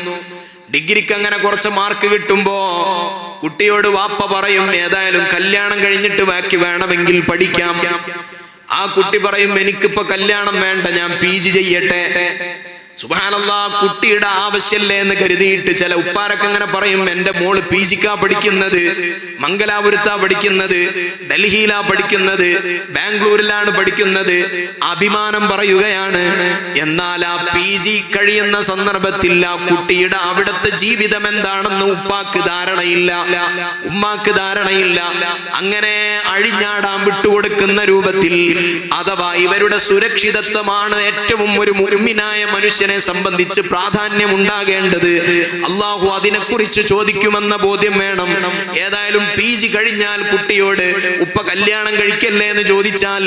ഡിഗ്രിക്ക് അങ്ങനെ കുറച്ച് മാർക്ക് കിട്ടുമ്പോ കുട്ടിയോട് വാപ്പ പറയും, ഏതായാലും കല്യാണം കഴിഞ്ഞിട്ട് ബാക്കി വേണമെങ്കിൽ പഠിക്കാം. ആ കുട്ടി പറയും, എനിക്കിപ്പോ കല്യാണം വേണ്ട, ഞാൻ PG ചെയ്യട്ടെ. സുബ്ഹാനല്ലാഹ്, കുട്ടിയുടെ ആവശ്യമല്ലേ എന്ന് കരുതിയിട്ട് ചില ഉപ്പാരൊക്കെ അങ്ങനെ പറയും, എന്റെ മോള് PGക്കാ പഠിക്കുന്നത്, മംഗലാപുരത്താ പഠിക്കുന്നത്, ഡൽഹിയിലാ പഠിക്കുന്നത്, ബാംഗ്ലൂരിലാണ് പഠിക്കുന്നത്, അഭിമാനം പറയുകയാണ്. എന്നാൽ ആ PG കഴിയുന്ന സന്ദർഭത്തിൽ ആ കുട്ടിയുടെ അവിടുത്തെ ജീവിതം എന്താണെന്ന് ഉപ്പാക്ക് ധാരണയില്ല, ഉമ്മാക്ക് ധാരണയില്ല. അങ്ങനെ അഴിഞ്ഞാടാൻ വിട്ടുകൊടുക്കുന്ന രൂപത്തിൽ, അഥവാ ഇവരുടെ സുരക്ഷിതത്വമാണ് ഏറ്റവും ഒരു മുഅ്മിനായ മനുഷ്യൻ സംബന്ധിച്ച് പ്രാധാന്യം ഉണ്ടാകേണ്ടത്. അള്ളാഹു അതിനെക്കുറിച്ച് ചോദിക്കുമെന്ന ബോധ്യം വേണം. ഏതായാലും PG കഴിഞ്ഞാൽ കുട്ടിയോട് ഉപ്പ കല്യാണം കഴിക്കല്ലേ എന്ന് ചോദിച്ചാൽ,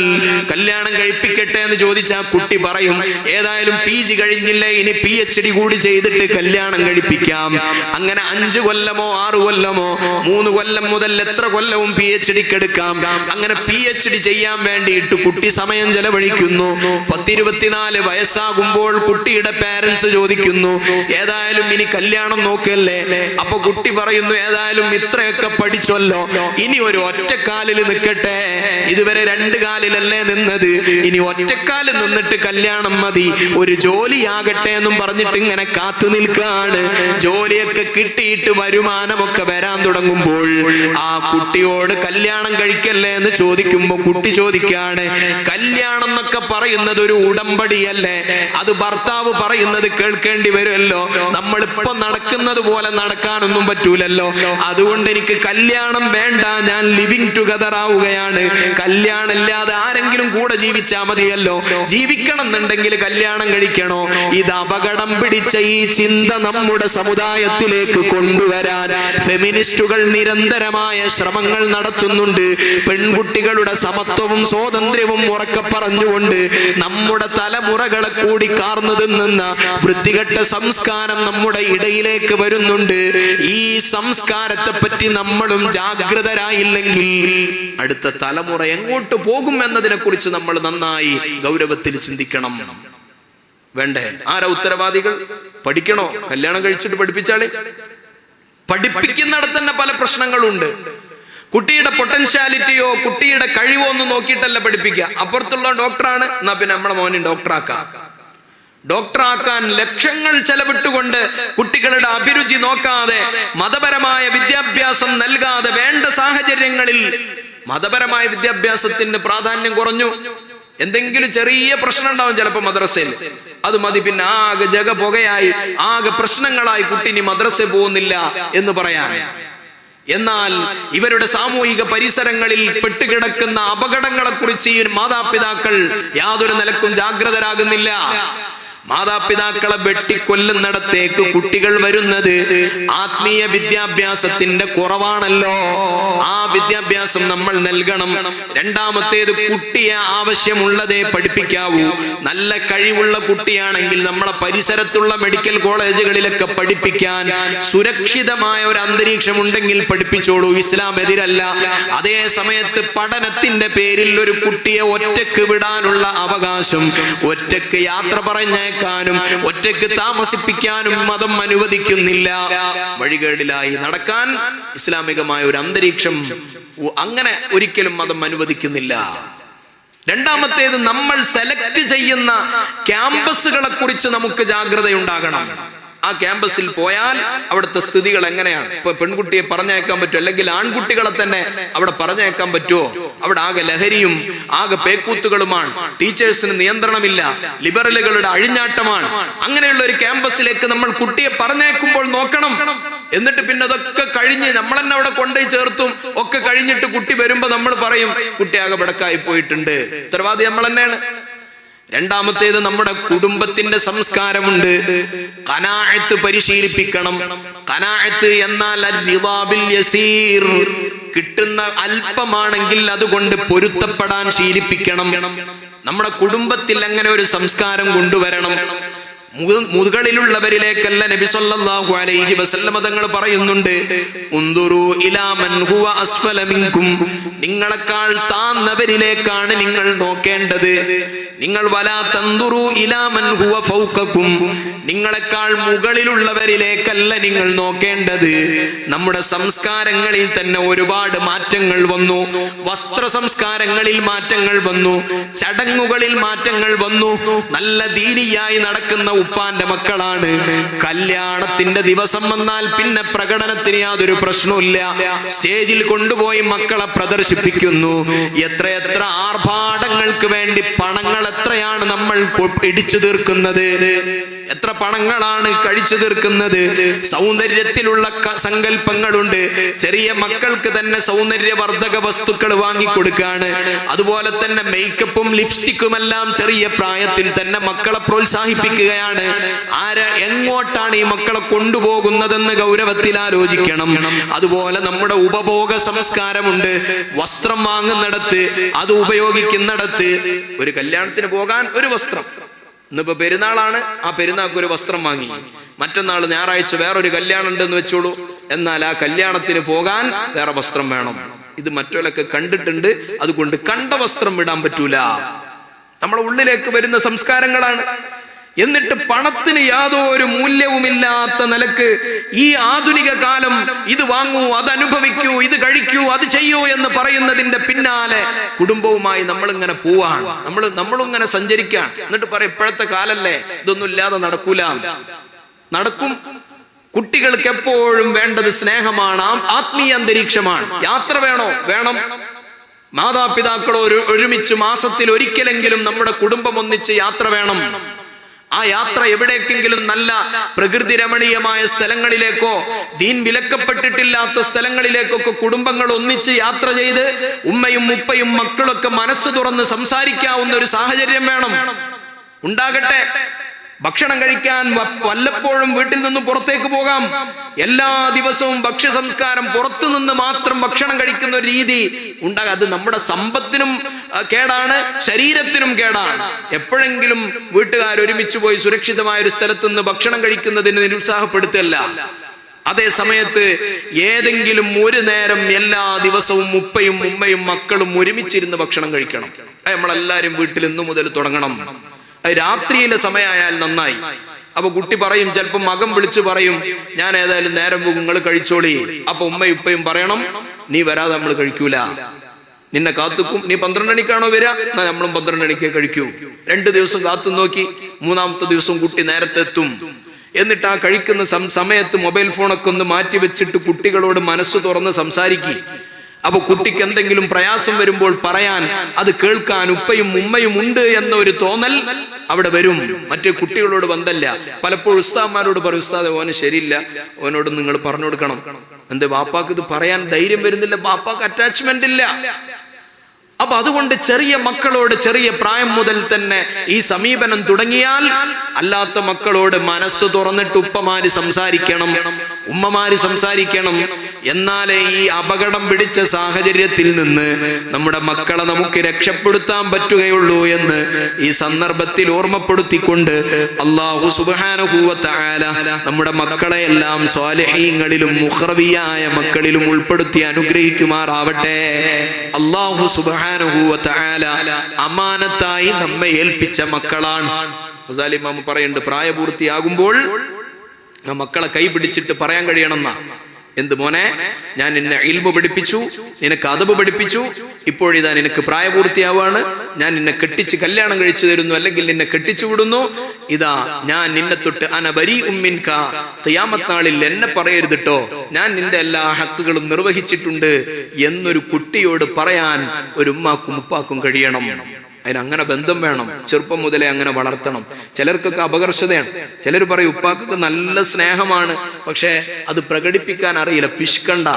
കല്യാണം കഴിപ്പിക്കട്ടെ എന്ന് ചോദിച്ചാൽ കുട്ടി പറയും, ഏതായാലും PG കഴിഞ്ഞില്ലേ, ഇനി PhD കൂടി ചെയ്തിട്ട് കല്യാണം കഴിപ്പിക്കാം. അങ്ങനെ 5 കൊല്ലമോ 6 കൊല്ലമോ 3 കൊല്ലം മുതൽ എത്ര കൊല്ലവും PhDക്ക് എടുക്കാം. അങ്ങനെ PhD ചെയ്യാൻ വേണ്ടിയിട്ട് കുട്ടി സമയം ചെലവഴിക്കുന്നു. 10-24 വയസ്സാകുമ്പോൾ കുട്ടിയുടെ പാരന്റ്സ് ചോദിക്കുന്നു, ഏതായാലും ഇനി കല്യാണം നോക്കല്ലേ? അപ്പൊ കുട്ടി പറയുന്നു, ഏതായാലും ഇത്രയൊക്കെ പഠിച്ചല്ലോ, ഇനി ഒരു ഒറ്റക്കാലിൽ നിൽക്കട്ടെ, ഇതുവരെ 2 കാലിലല്ലേ നിന്നത്, ഇനി ഒറ്റക്കാലിൽ നിന്നിട്ട് കല്യാണം മതി, ഒരു ജോലിയാകട്ടെ എന്നും പറഞ്ഞിട്ട് ഇങ്ങനെ കാത്തു നിൽക്കാണ്. ജോലിയൊക്കെ കിട്ടിയിട്ട് വരുമാനമൊക്കെ വരാൻ തുടങ്ങുമ്പോൾ ആ കുട്ടിയോട് കല്യാണം കഴിക്കല്ലേ എന്ന് ചോദിക്കുമ്പോ കുട്ടി ചോദിക്കാണ്, കല്യാണം എന്നൊക്കെ പറയുന്നത് ഒരു ഉടമ്പടിയല്ലേ? അത് ഭർത്താവ് പറയുന്നത് കേൾക്കേണ്ടി വരുമല്ലോ. നമ്മളിപ്പോ നടക്കുന്നത് പോലെ നടക്കാനൊന്നും പറ്റൂലല്ലോ. അതുകൊണ്ട് എനിക്ക് കല്യാണം വേണ്ട, ഞാൻ ലിവിങ് ടുഗദർ ആവുകയാണ്. കല്യാണം ഇല്ലാതെ ആരെങ്കിലും കൂടെ ജീവിച്ചാ മതിയല്ലോ. ജീവിക്കണം എന്നുണ്ടെങ്കിൽ കല്യാണം കഴിക്കണോ? ഇത് അപകടം പിടിച്ച ഈ ചിന്ത നമ്മുടെ സമുദായത്തിലേക്ക് കൊണ്ടുവരാൻ ഫെമിനിസ്റ്റുകൾ നിരന്തരമായ ശ്രമങ്ങൾ നടത്തുന്നുണ്ട്. പെൺകുട്ടികളുടെ സമത്വവും സ്വാതന്ത്ര്യവും ഉറക്കെ പറഞ്ഞുകൊണ്ട് നമ്മുടെ തലമുറകളെ കൂടി കാർന്നു തിന്നുന്ന വൃത്തികെട്ട സംസ്കാരം നമ്മുടെ ഇടയിലേക്ക് വരുന്നുണ്ട്. ഈ സംസ്കാരത്തെ പറ്റി നമ്മളും ജാഗ്രതരായില്ലെങ്കിൽ അടുത്ത തലമുറ എങ്ങോട്ട് പോകും എന്നതിനെ കുറിച്ച് നമ്മൾ നന്നായി ഗൗരവത്തിൽ ചിന്തിക്കണം. വേണ്ടേ? ആരാ ഉത്തരവാദികൾ? പഠിക്കണോ? കല്യാണം കഴിച്ചിട്ട് പഠിപ്പിച്ചാളെ? പഠിപ്പിക്കുന്നിടത്ത് തന്നെ പല പ്രശ്നങ്ങളുണ്ട്. കുട്ടിയുടെ പൊട്ടൻഷ്യാലിറ്റിയോ കുട്ടിയുടെ കഴിവോ ഒന്നും നോക്കിയിട്ടല്ല പഠിപ്പിക്കുക. അപ്പുറത്തുള്ള ഡോക്ടറാണ്, എന്നാ പിന്നെ നമ്മളെ മോനെ ഡോക്ടറാക്കാൻ ലക്ഷങ്ങൾ ചെലവിട്ടുകൊണ്ട് കുട്ടികളുടെ അഭിരുചി നോക്കാതെ മതപരമായ വിദ്യാഭ്യാസം നൽകാതെ വേണ്ട സാഹചര്യങ്ങളിൽ മതപരമായ വിദ്യാഭ്യാസത്തിന് പ്രാധാന്യം കുറഞ്ഞു. എന്തെങ്കിലും ചെറിയ പ്രശ്നം ഉണ്ടാവും ചിലപ്പോ മദ്രസയിൽ, അത് മതി, പിന്നെ ആകെ ജഗ പുകയായി ആകെ പ്രശ്നങ്ങളായി കുട്ടി ഇനി മദ്രസയിൽ പോകുന്നില്ല എന്ന് പറയാൻ. എന്നാൽ ഇവരുടെ സാമൂഹിക പരിസരങ്ങളിൽ പെട്ടുകിടക്കുന്ന അപകടങ്ങളെ കുറിച്ച് ഈ മാതാപിതാക്കൾ യാതൊരു നിലക്കും ജാഗ്രതരാകുന്നില്ല. മാതാപിതാക്കളെ വെട്ടിക്കൊല്ലുന്നിടത്തേക്ക് കുട്ടികൾ വരുന്നത് ആത്മീയ വിദ്യാഭ്യാസത്തിന്റെ കുറവാണല്ലോ. ആ വിദ്യാഭ്യാസം നമ്മൾ നൽകണം. രണ്ടാമത്തേത്, കുട്ടിയെ ആവശ്യമുള്ളതേ പഠിപ്പിക്കാവൂ. നല്ല കഴിവുള്ള കുട്ടിയാണെങ്കിൽ നമ്മളെ പരിസരത്തുള്ള മെഡിക്കൽ കോളേജുകളിലൊക്കെ പഠിപ്പിക്കാൻ സുരക്ഷിതമായ ഒരു അന്തരീക്ഷം ഉണ്ടെങ്കിൽ പഠിപ്പിച്ചോളൂ. ഇസ്ലാം എതിരല്ല. അതേ സമയത്ത് പഠനത്തിന്റെ പേരിൽ ഒരു കുട്ടിയെ ഒറ്റക്ക് വിടാനുള്ള അവകാശം, ഒറ്റക്ക് യാത്ര പറഞ്ഞേക്കാനും ഒറ്റക്ക് താമസിപ്പിക്കാനും മതം അനുവദിക്കുന്നില്ല. വഴികേടിലായി നടക്കാൻ ഇസ്ലാമികമായ ഒരു അന്തരീക്ഷം അങ്ങനെ ഒരിക്കലും മതം അനുവദിക്കുന്നില്ല. രണ്ടാമത്തേത്, നമ്മൾ സെലക്ട് ചെയ്യുന്ന ക്യാമ്പസുകളെ കുറിച്ച് നമുക്ക് ജാഗ്രതയുണ്ടാകണം. ആ ക്യാമ്പസിൽ പോയാൽ അവിടുത്തെ സ്ഥിതികൾ എങ്ങനെയാണ്? ഇപ്പൊ പെൺകുട്ടിയെ പറഞ്ഞയക്കാൻ പറ്റുമോ? അല്ലെങ്കിൽ ആൺകുട്ടികളെ തന്നെ അവിടെ പറഞ്ഞയക്കാൻ പറ്റുമോ? അവിടെ ആകെ ലഹരിയും ആകെ പേക്കൂത്തുകളുമാണ്. ടീച്ചേഴ്സിന് നിയന്ത്രണമില്ല, ലിബറലുകളുടെ അഴിഞ്ഞാട്ടമാണ്. അങ്ങനെയുള്ള ഒരു ക്യാമ്പസിലേക്ക് നമ്മൾ കുട്ടിയെ പറഞ്ഞയക്കുമ്പോൾ നോക്കണം. എന്നിട്ട് പിന്നെ അതൊക്കെ കഴിഞ്ഞ് നമ്മൾ തന്നെ അവിടെ കൊണ്ടുപോയി ചേർത്തും ഒക്കെ കഴിഞ്ഞിട്ട് കുട്ടി വരുമ്പോ നമ്മൾ പറയും കുട്ടി ആകെ ബടക്കായി പോയിട്ടുണ്ട്. ഉത്തരവാദി നമ്മൾ തന്നെയാണ്. രണ്ടാമത്തേത്, നമ്മുടെ കുടുംബത്തിന്റെ സംസ്കാരമുണ്ട്. ഖനാഅത്ത് പരിശീലിപ്പിക്കണം. ഖനാഅത്ത് എന്നാൽ യസീർ, കിട്ടുന്ന അല്പമാണെങ്കിൽ അതുകൊണ്ട് പൊരുത്തപ്പെടാൻ ശീലിപ്പിക്കണം. നമ്മുടെ കുടുംബത്തിൽ അങ്ങനെ ഒരു സംസ്കാരം കൊണ്ടുവരണം. മുകളിലുള്ളവരിലേക്കല്ല നബി സല്ലല്ലാഹു അലൈഹി വസല്ലം തങ്ങൾ പറയുന്നുണ്ട്, ഉൻദുറു ഇലാ മൻ ഹുവ അസ്ഫല മിൻകും, നിങ്ങളെക്കാൾ താഴ്ന്നവരിലേക്കാണ് നിങ്ങൾ നോക്കേണ്ടത്. നിങ്ങൾ വലാ തൻദുറു ഇലാ മൻ ഹുവ ഫൗഖകും, നിങ്ങളെക്കാൾ മുകളിലുള്ളവരിലേക്കല്ല നിങ്ങൾ നോക്കേണ്ടത്. നമ്മുടെ സംസ്കാരങ്ങളിൽ തന്നെ ഒരുപാട് മാറ്റങ്ങൾ വന്നു. വസ്ത്ര സംസ്കാരങ്ങളിൽ മാറ്റങ്ങൾ വന്നു, ചടങ്ങുകളിൽ മാറ്റങ്ങൾ വന്നു. നല്ല ദീനിയായി നടക്കുന്ന ഉപ്പാന്റെ മക്കളാണ്. കല്യാണത്തിന്റെ ദിവസം വന്നാൽ പിന്നെ പ്രകടനത്തിന് യാതൊരു പ്രശ്നവുമില്ല. സ്റ്റേജിൽ കൊണ്ടുപോയി മക്കളെ പ്രദർശിപ്പിക്കുന്നു. എത്രയെത്ര ആർഭാടങ്ങൾക്ക് വേണ്ടി പണങ്ങൾ എത്രയാണ് നമ്മൾ ഇടിച്ചു തീർക്കുന്നത്, എത്ര പണങ്ങളാണ് കഴിച്ചു തീർക്കുന്നത്. സൗന്ദര്യത്തിലുള്ള സങ്കല്പങ്ങളുണ്ട്. ചെറിയ മക്കൾക്ക് തന്നെ സൗന്ദര്യവർദ്ധക വസ്തുക്കൾ വാങ്ങിക്കൊടുക്കാണ്. അതുപോലെ തന്നെ മേക്കപ്പും ലിപ്സ്റ്റിക്കും എല്ലാം ചെറിയ പ്രായത്തിൽ തന്നെ മക്കളെ പ്രോത്സാഹിപ്പിക്കുകയാണ്. എങ്ങോട്ടാണ് ഈ മക്കളെ കൊണ്ടുപോകുന്നതെന്ന് ഗൗരവത്തിൽ ആലോചിക്കണം. അതുപോലെ നമ്മുടെ ഉപഭോഗ സംസ്കാരമുണ്ട്. വസ്ത്രം വാങ്ങുന്നിടത്ത്, അത് ഉപയോഗിക്കുന്നിടത്ത്, ഒരു കല്യാണത്തിന് പോകാൻ ഒരു വസ്ത്രം, ഇന്നിപ്പോ പെരുന്നാളാണ്, ആ പെരുന്നാൾക്ക് ഒരു വസ്ത്രം വാങ്ങി. മറ്റന്നാൾ ഞായറാഴ്ച വേറൊരു കല്യാണം ഉണ്ടെന്ന് വെച്ചോളൂ, എന്നാൽ ആ കല്യാണത്തിന് പോകാൻ വേറെ വസ്ത്രം വേണം. ഇത് മറ്റൊക്കെ കണ്ടിട്ടുണ്ട്. അതുകൊണ്ട് കണ്ട വസ്ത്രം ഇടാൻ പറ്റൂല. നമ്മുടെ ഉള്ളിലേക്ക് വരുന്ന സംസ്കാരങ്ങളാണ്. എന്നിട്ട് പണത്തിന് യാതൊരു മൂല്യവുമില്ലാത്ത നിലക്ക് ഈ ആധുനിക കാലം ഇത് വാങ്ങൂ, അത് അനുഭവിക്കൂ, ഇത് കഴിക്കൂ, അത് ചെയ്യൂ എന്ന് പറയുന്നതിന്റെ പിന്നാലെ കുടുംബവുമായി നമ്മളിങ്ങനെ പോവാണ്. നമ്മളിങ്ങനെ സഞ്ചരിക്കാൻ. എന്നിട്ട് പറയും ഇപ്പോഴത്തെ കാലല്ലേ, ഇതൊന്നും ഇല്ലാതെ നടക്കൂല. നടക്കും. കുട്ടികൾക്ക് എപ്പോഴും വേണ്ടത് സ്നേഹമാണ്, ആത്മീയ അന്തരീക്ഷമാണ്. യാത്ര വേണോ? വേണം. മാതാപിതാക്കളോ ഒരുമിച്ച് മാസത്തിൽ ഒരിക്കലെങ്കിലും നമ്മുടെ കുടുംബം ഒന്നിച്ച് യാത്ര വേണം. ആ യാത്ര എവിടേക്കെങ്കിലും നല്ല പ്രകൃതി രമണീയമായ സ്ഥലങ്ങളിലേക്കോ ദീൻ വിലക്കപ്പെട്ടിട്ടില്ലാത്ത സ്ഥലങ്ങളിലേക്കൊക്കെ കുടുംബങ്ങൾ ഒന്നിച്ച് യാത്ര ചെയ്ത് ഉമ്മയും ഉപ്പയും മക്കളൊക്കെ മനസ്സ് തുറന്ന് സംസാരിക്കാവുന്ന ഒരു സാഹചര്യം വേണം, ഉണ്ടാകട്ടെ. ഭക്ഷണം കഴിക്കാൻ വല്ലപ്പോഴും വീട്ടിൽ നിന്ന് പുറത്തേക്ക് പോകാം. എല്ലാ ദിവസവും ഭക്ഷ്യ സംസ്കാരം പുറത്തു നിന്ന് മാത്രം ഭക്ഷണം കഴിക്കുന്ന ഒരു രീതി ഉണ്ടാകാം. അത് നമ്മുടെ സമ്പത്തിനും കേടാണ്, ശരീരത്തിനും കേടാണ്. എപ്പോഴെങ്കിലും വീട്ടുകാർ ഒരുമിച്ച് പോയി സുരക്ഷിതമായ ഒരു സ്ഥലത്ത് നിന്ന് ഭക്ഷണം കഴിക്കുന്നതിന് നിരുത്സാഹപ്പെടുത്തല്ല. അതേ സമയത്ത് ഏതെങ്കിലും ഒരു നേരം എല്ലാ ദിവസവും ഉപ്പയും ഉമ്മയും മക്കളും ഒരുമിച്ചിരുന്ന് ഭക്ഷണം കഴിക്കണം. നമ്മളെല്ലാരും വീട്ടിൽ ഇന്നു മുതൽ തുടങ്ങണം. രാത്രിയിലെ സമയമായാൽ നന്നായി. അപ്പൊ കുട്ടി പറയും, ചിലപ്പോൾ മകൻ വിളിച്ച് പറയും, ഞാൻ ഏതായാലും നേരം പോകും, നിങ്ങൾ കഴിച്ചോളി. അപ്പൊ ഉമ്മയും ഉപ്പയും പറയണം, നീ വരാതെ നമ്മൾ കഴിക്കൂല, നിന്നെ കാത്തുക്കും. നീ 12 മണിക്കാണോ വരിക, എന്നാ നമ്മളും 12 മണിക്കേ കഴിക്കൂ. 2 ദിവസം കാത്തു നോക്കി 3-ാമത്തെ ദിവസം കുട്ടി നേരത്തെ എത്തും. എന്നിട്ട് ആ കഴിക്കുന്ന സമയത്ത് മൊബൈൽ ഫോണൊക്കെ ഒന്ന് മാറ്റി വെച്ചിട്ട് കുട്ടികളോട് മനസ്സ് തുറന്ന് സംസാരിക്കും. അപ്പൊ കുട്ടിക്ക് എന്തെങ്കിലും പ്രയാസം വരുമ്പോൾ പറയാൻ, അത് കേൾക്കാൻ ഉപ്പയും ഉമ്മയും ഉണ്ട് എന്ന ഒരു തോന്നൽ അവിടെ വരും. മറ്റു കുട്ടികളോട് ബന്ധമില്ല. പലപ്പോഴും ഉസ്താദ്മാരോട് പറയും, ഉസ്താദ് ഓന് ശരിയില്ല, ഓനോട് നിങ്ങൾ പറഞ്ഞു കൊടുക്കണം. എന്ത്, ബാപ്പാക്ക് ഇത് പറയാൻ ധൈര്യം വരുന്നില്ല, ബാപ്പാക്ക് അറ്റാച്ച്മെന്റ് ഇല്ല. അപ്പൊ അതുകൊണ്ട് ചെറിയ മക്കളോട് ചെറിയ പ്രായം മുതൽ തന്നെ ഈ സമീപനം തുടങ്ങിയാൽ, അല്ലാത്ത മക്കളോട് മനസ്സ് തുറന്നിട്ട് ഉപ്പമാര് സംസാരിക്കണം, ഉമ്മമാര് സംസാരിക്കണം. എന്നാലേ ഈ അപകടം പിടിച്ച സാഹചര്യത്തിൽ നിന്ന് നമ്മുടെ മക്കളെ നമുക്ക് രക്ഷപ്പെടുത്താൻ പറ്റുകയുള്ളൂ എന്ന് ഈ സന്ദർഭത്തിൽ ഓർമ്മപ്പെടുത്തിക്കൊണ്ട് അല്ലാഹു സുബ്ഹാനഹു വ തആല നമ്മുടെ മക്കളെ എല്ലാം സ്വാലിഹീങ്ങളിലും മുഖ്റവിയായ മക്കളിലും ഉൾപ്പെടുത്തി അനുഗ്രഹിക്കുമാറാവട്ടെ. അല്ലാഹു സുബ്ഹാനഹു വ തആല അമാനത്തായി നമ്മെ ഏൽപ്പിച്ച മക്കളാണ്. ഗസാലി ഇമാം പറയുന്നുണ്ട്, പ്രായപൂർത്തിയാകുമ്പോൾ ആ മക്കളെ കൈ പിടിച്ചിട്ട് പറയാൻ കഴിയണമെന്നാ. എന്ത് മോനെ, ഞാൻ നിന്നെ ഇൽമു പഠിപ്പിച്ചു, നിനക്ക് അദബ് പഠിപ്പിച്ചു, ഇപ്പോഴിതാ നിനക്ക് പ്രായപൂർത്തിയാവാണ്, ഞാൻ നിന്നെ കെട്ടിച്ച് കല്യാണം കഴിച്ചു തരുന്നു, അല്ലെങ്കിൽ നിന്നെ കെട്ടിച്ചു വിടുന്നു. ഇതാ ഞാൻ നിന്നെ തൊട്ട് അനബരി ഉമ്മിൻക, ഖിയാമത്ത് നാളിൽ എന്നെ പറയരുതിട്ടോ, ഞാൻ നിന്റെ എല്ലാ ഹക്കുകളും നിർവഹിച്ചിട്ടുണ്ട് എന്നൊരു കുട്ടിയോട് പറയാൻ ഒരു ഉമ്മാക്കും ഉപ്പാക്കും കഴിയണം. അതിനങ്ങനെ ബന്ധം വേണം. ചെറുപ്പം മുതലേ അങ്ങനെ വളർത്തണം. ചിലർക്കൊക്കെ അപകർഷതയാണ്. ചിലർ പറയും, ഉപ്പാക്കൊക്കെ നല്ല സ്നേഹമാണ്, പക്ഷെ അത് പ്രകടിപ്പിക്കാൻ അറിയില്ല. പിഷ്കണ്ട,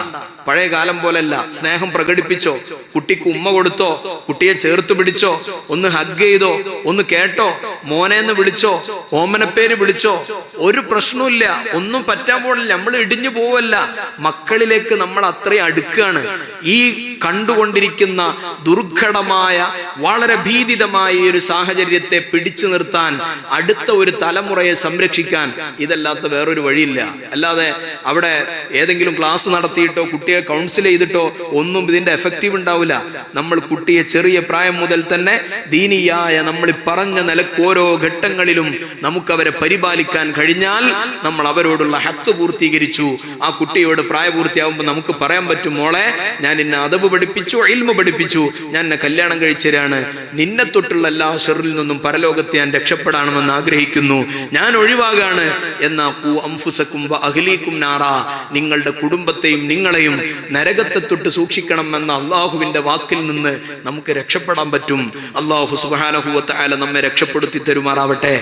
പഴയ കാലം പോലല്ല. സ്നേഹം പ്രകടിപ്പിച്ചോ, കുട്ടിക്ക് ഉമ്മ കൊടുത്തോ, കുട്ടിയെ ചേർത്ത് പിടിച്ചോ, ഒന്ന് ഹഗ് ചെയ്തോ, ഒന്ന് കേട്ടോ, മോനെന്ന് വിളിച്ചോ, ഓമനപ്പേര് വിളിച്ചോ, ഒരു പ്രശ്നമില്ല. ഒന്നും പറ്റാൻ പോലില്ല. നമ്മൾ ഇടിഞ്ഞു പോവല്ല, മക്കളിലേക്ക് നമ്മൾ അത്രയും അടുക്കുകയാണ്. ഈ കണ്ടുകൊണ്ടിരിക്കുന്ന ദുർഘടമായ, വളരെ ഭീതിതമായ ഈ ഒരു സാഹചര്യത്തെ പിടിച്ചു നിർത്താൻ, അടുത്ത ഒരു തലമുറയെ സംരക്ഷിക്കാൻ ഇതല്ലാത്ത വേറൊരു വഴിയില്ല. അല്ലാതെ അവിടെ ഏതെങ്കിലും ക്ലാസ് നടത്തിയിട്ടോ കുട്ടിയെ കൗൺസിൽ ചെയ്തിട്ടോ ഒന്നും ഇതിന്റെ എഫക്റ്റീവ് ഉണ്ടാവില്ല. നമ്മൾ കുട്ടിയെ ചെറിയ പ്രായം മുതൽ തന്നെ ദീനിയായ നമ്മൾ പറഞ്ഞ നിലക്ക് ഓരോ ഘട്ടങ്ങളിലും നമുക്കവരെ പരിപാലിക്കാൻ കഴിഞ്ഞാൽ നമ്മൾ അവരോടുള്ള ഹക്ക് പൂർത്തീകരിച്ചു. ആ കുട്ടിയോട് പ്രായപൂർത്തിയാവുമ്പോൾ നമുക്ക് പറയാൻ പറ്റും, മോളെ ഞാൻ നിന്നെ അദബ് പഠിപ്പിച്ചു, ഇൽമു പഠിപ്പിച്ചു, ഞാൻ എന്നെ കല്യാണം കഴിച്ചവരാണ്, നിന്നെ തൊട്ടുള്ള എല്ലാ ഷർറിൽ നിന്നും പരലോകത്തെ ഞാൻ രക്ഷപ്പെടാണമെന്ന് ആഗ്രഹിക്കുന്നു, ഞാൻ ഒഴിവാകാണ്. എന്നാ അൻഫുസകും വ അഹ്ലീകും നാറാ, നിങ്ങളുടെ കുടുംബത്തെയും നിങ്ങളെയും നരകത്തെ തൊട്ട് സൂക്ഷിക്കണം എന്ന അള്ളാഹുവിന്റെ വാക്കിൽ നിന്ന് നമുക്ക് രക്ഷപ്പെടാൻ പറ്റും. അല്ലാഹു സുബ്ഹാനഹു വ തആല നമ്മെ രക്ഷപ്പെടുത്തി തരുമാറാവട്ടെ.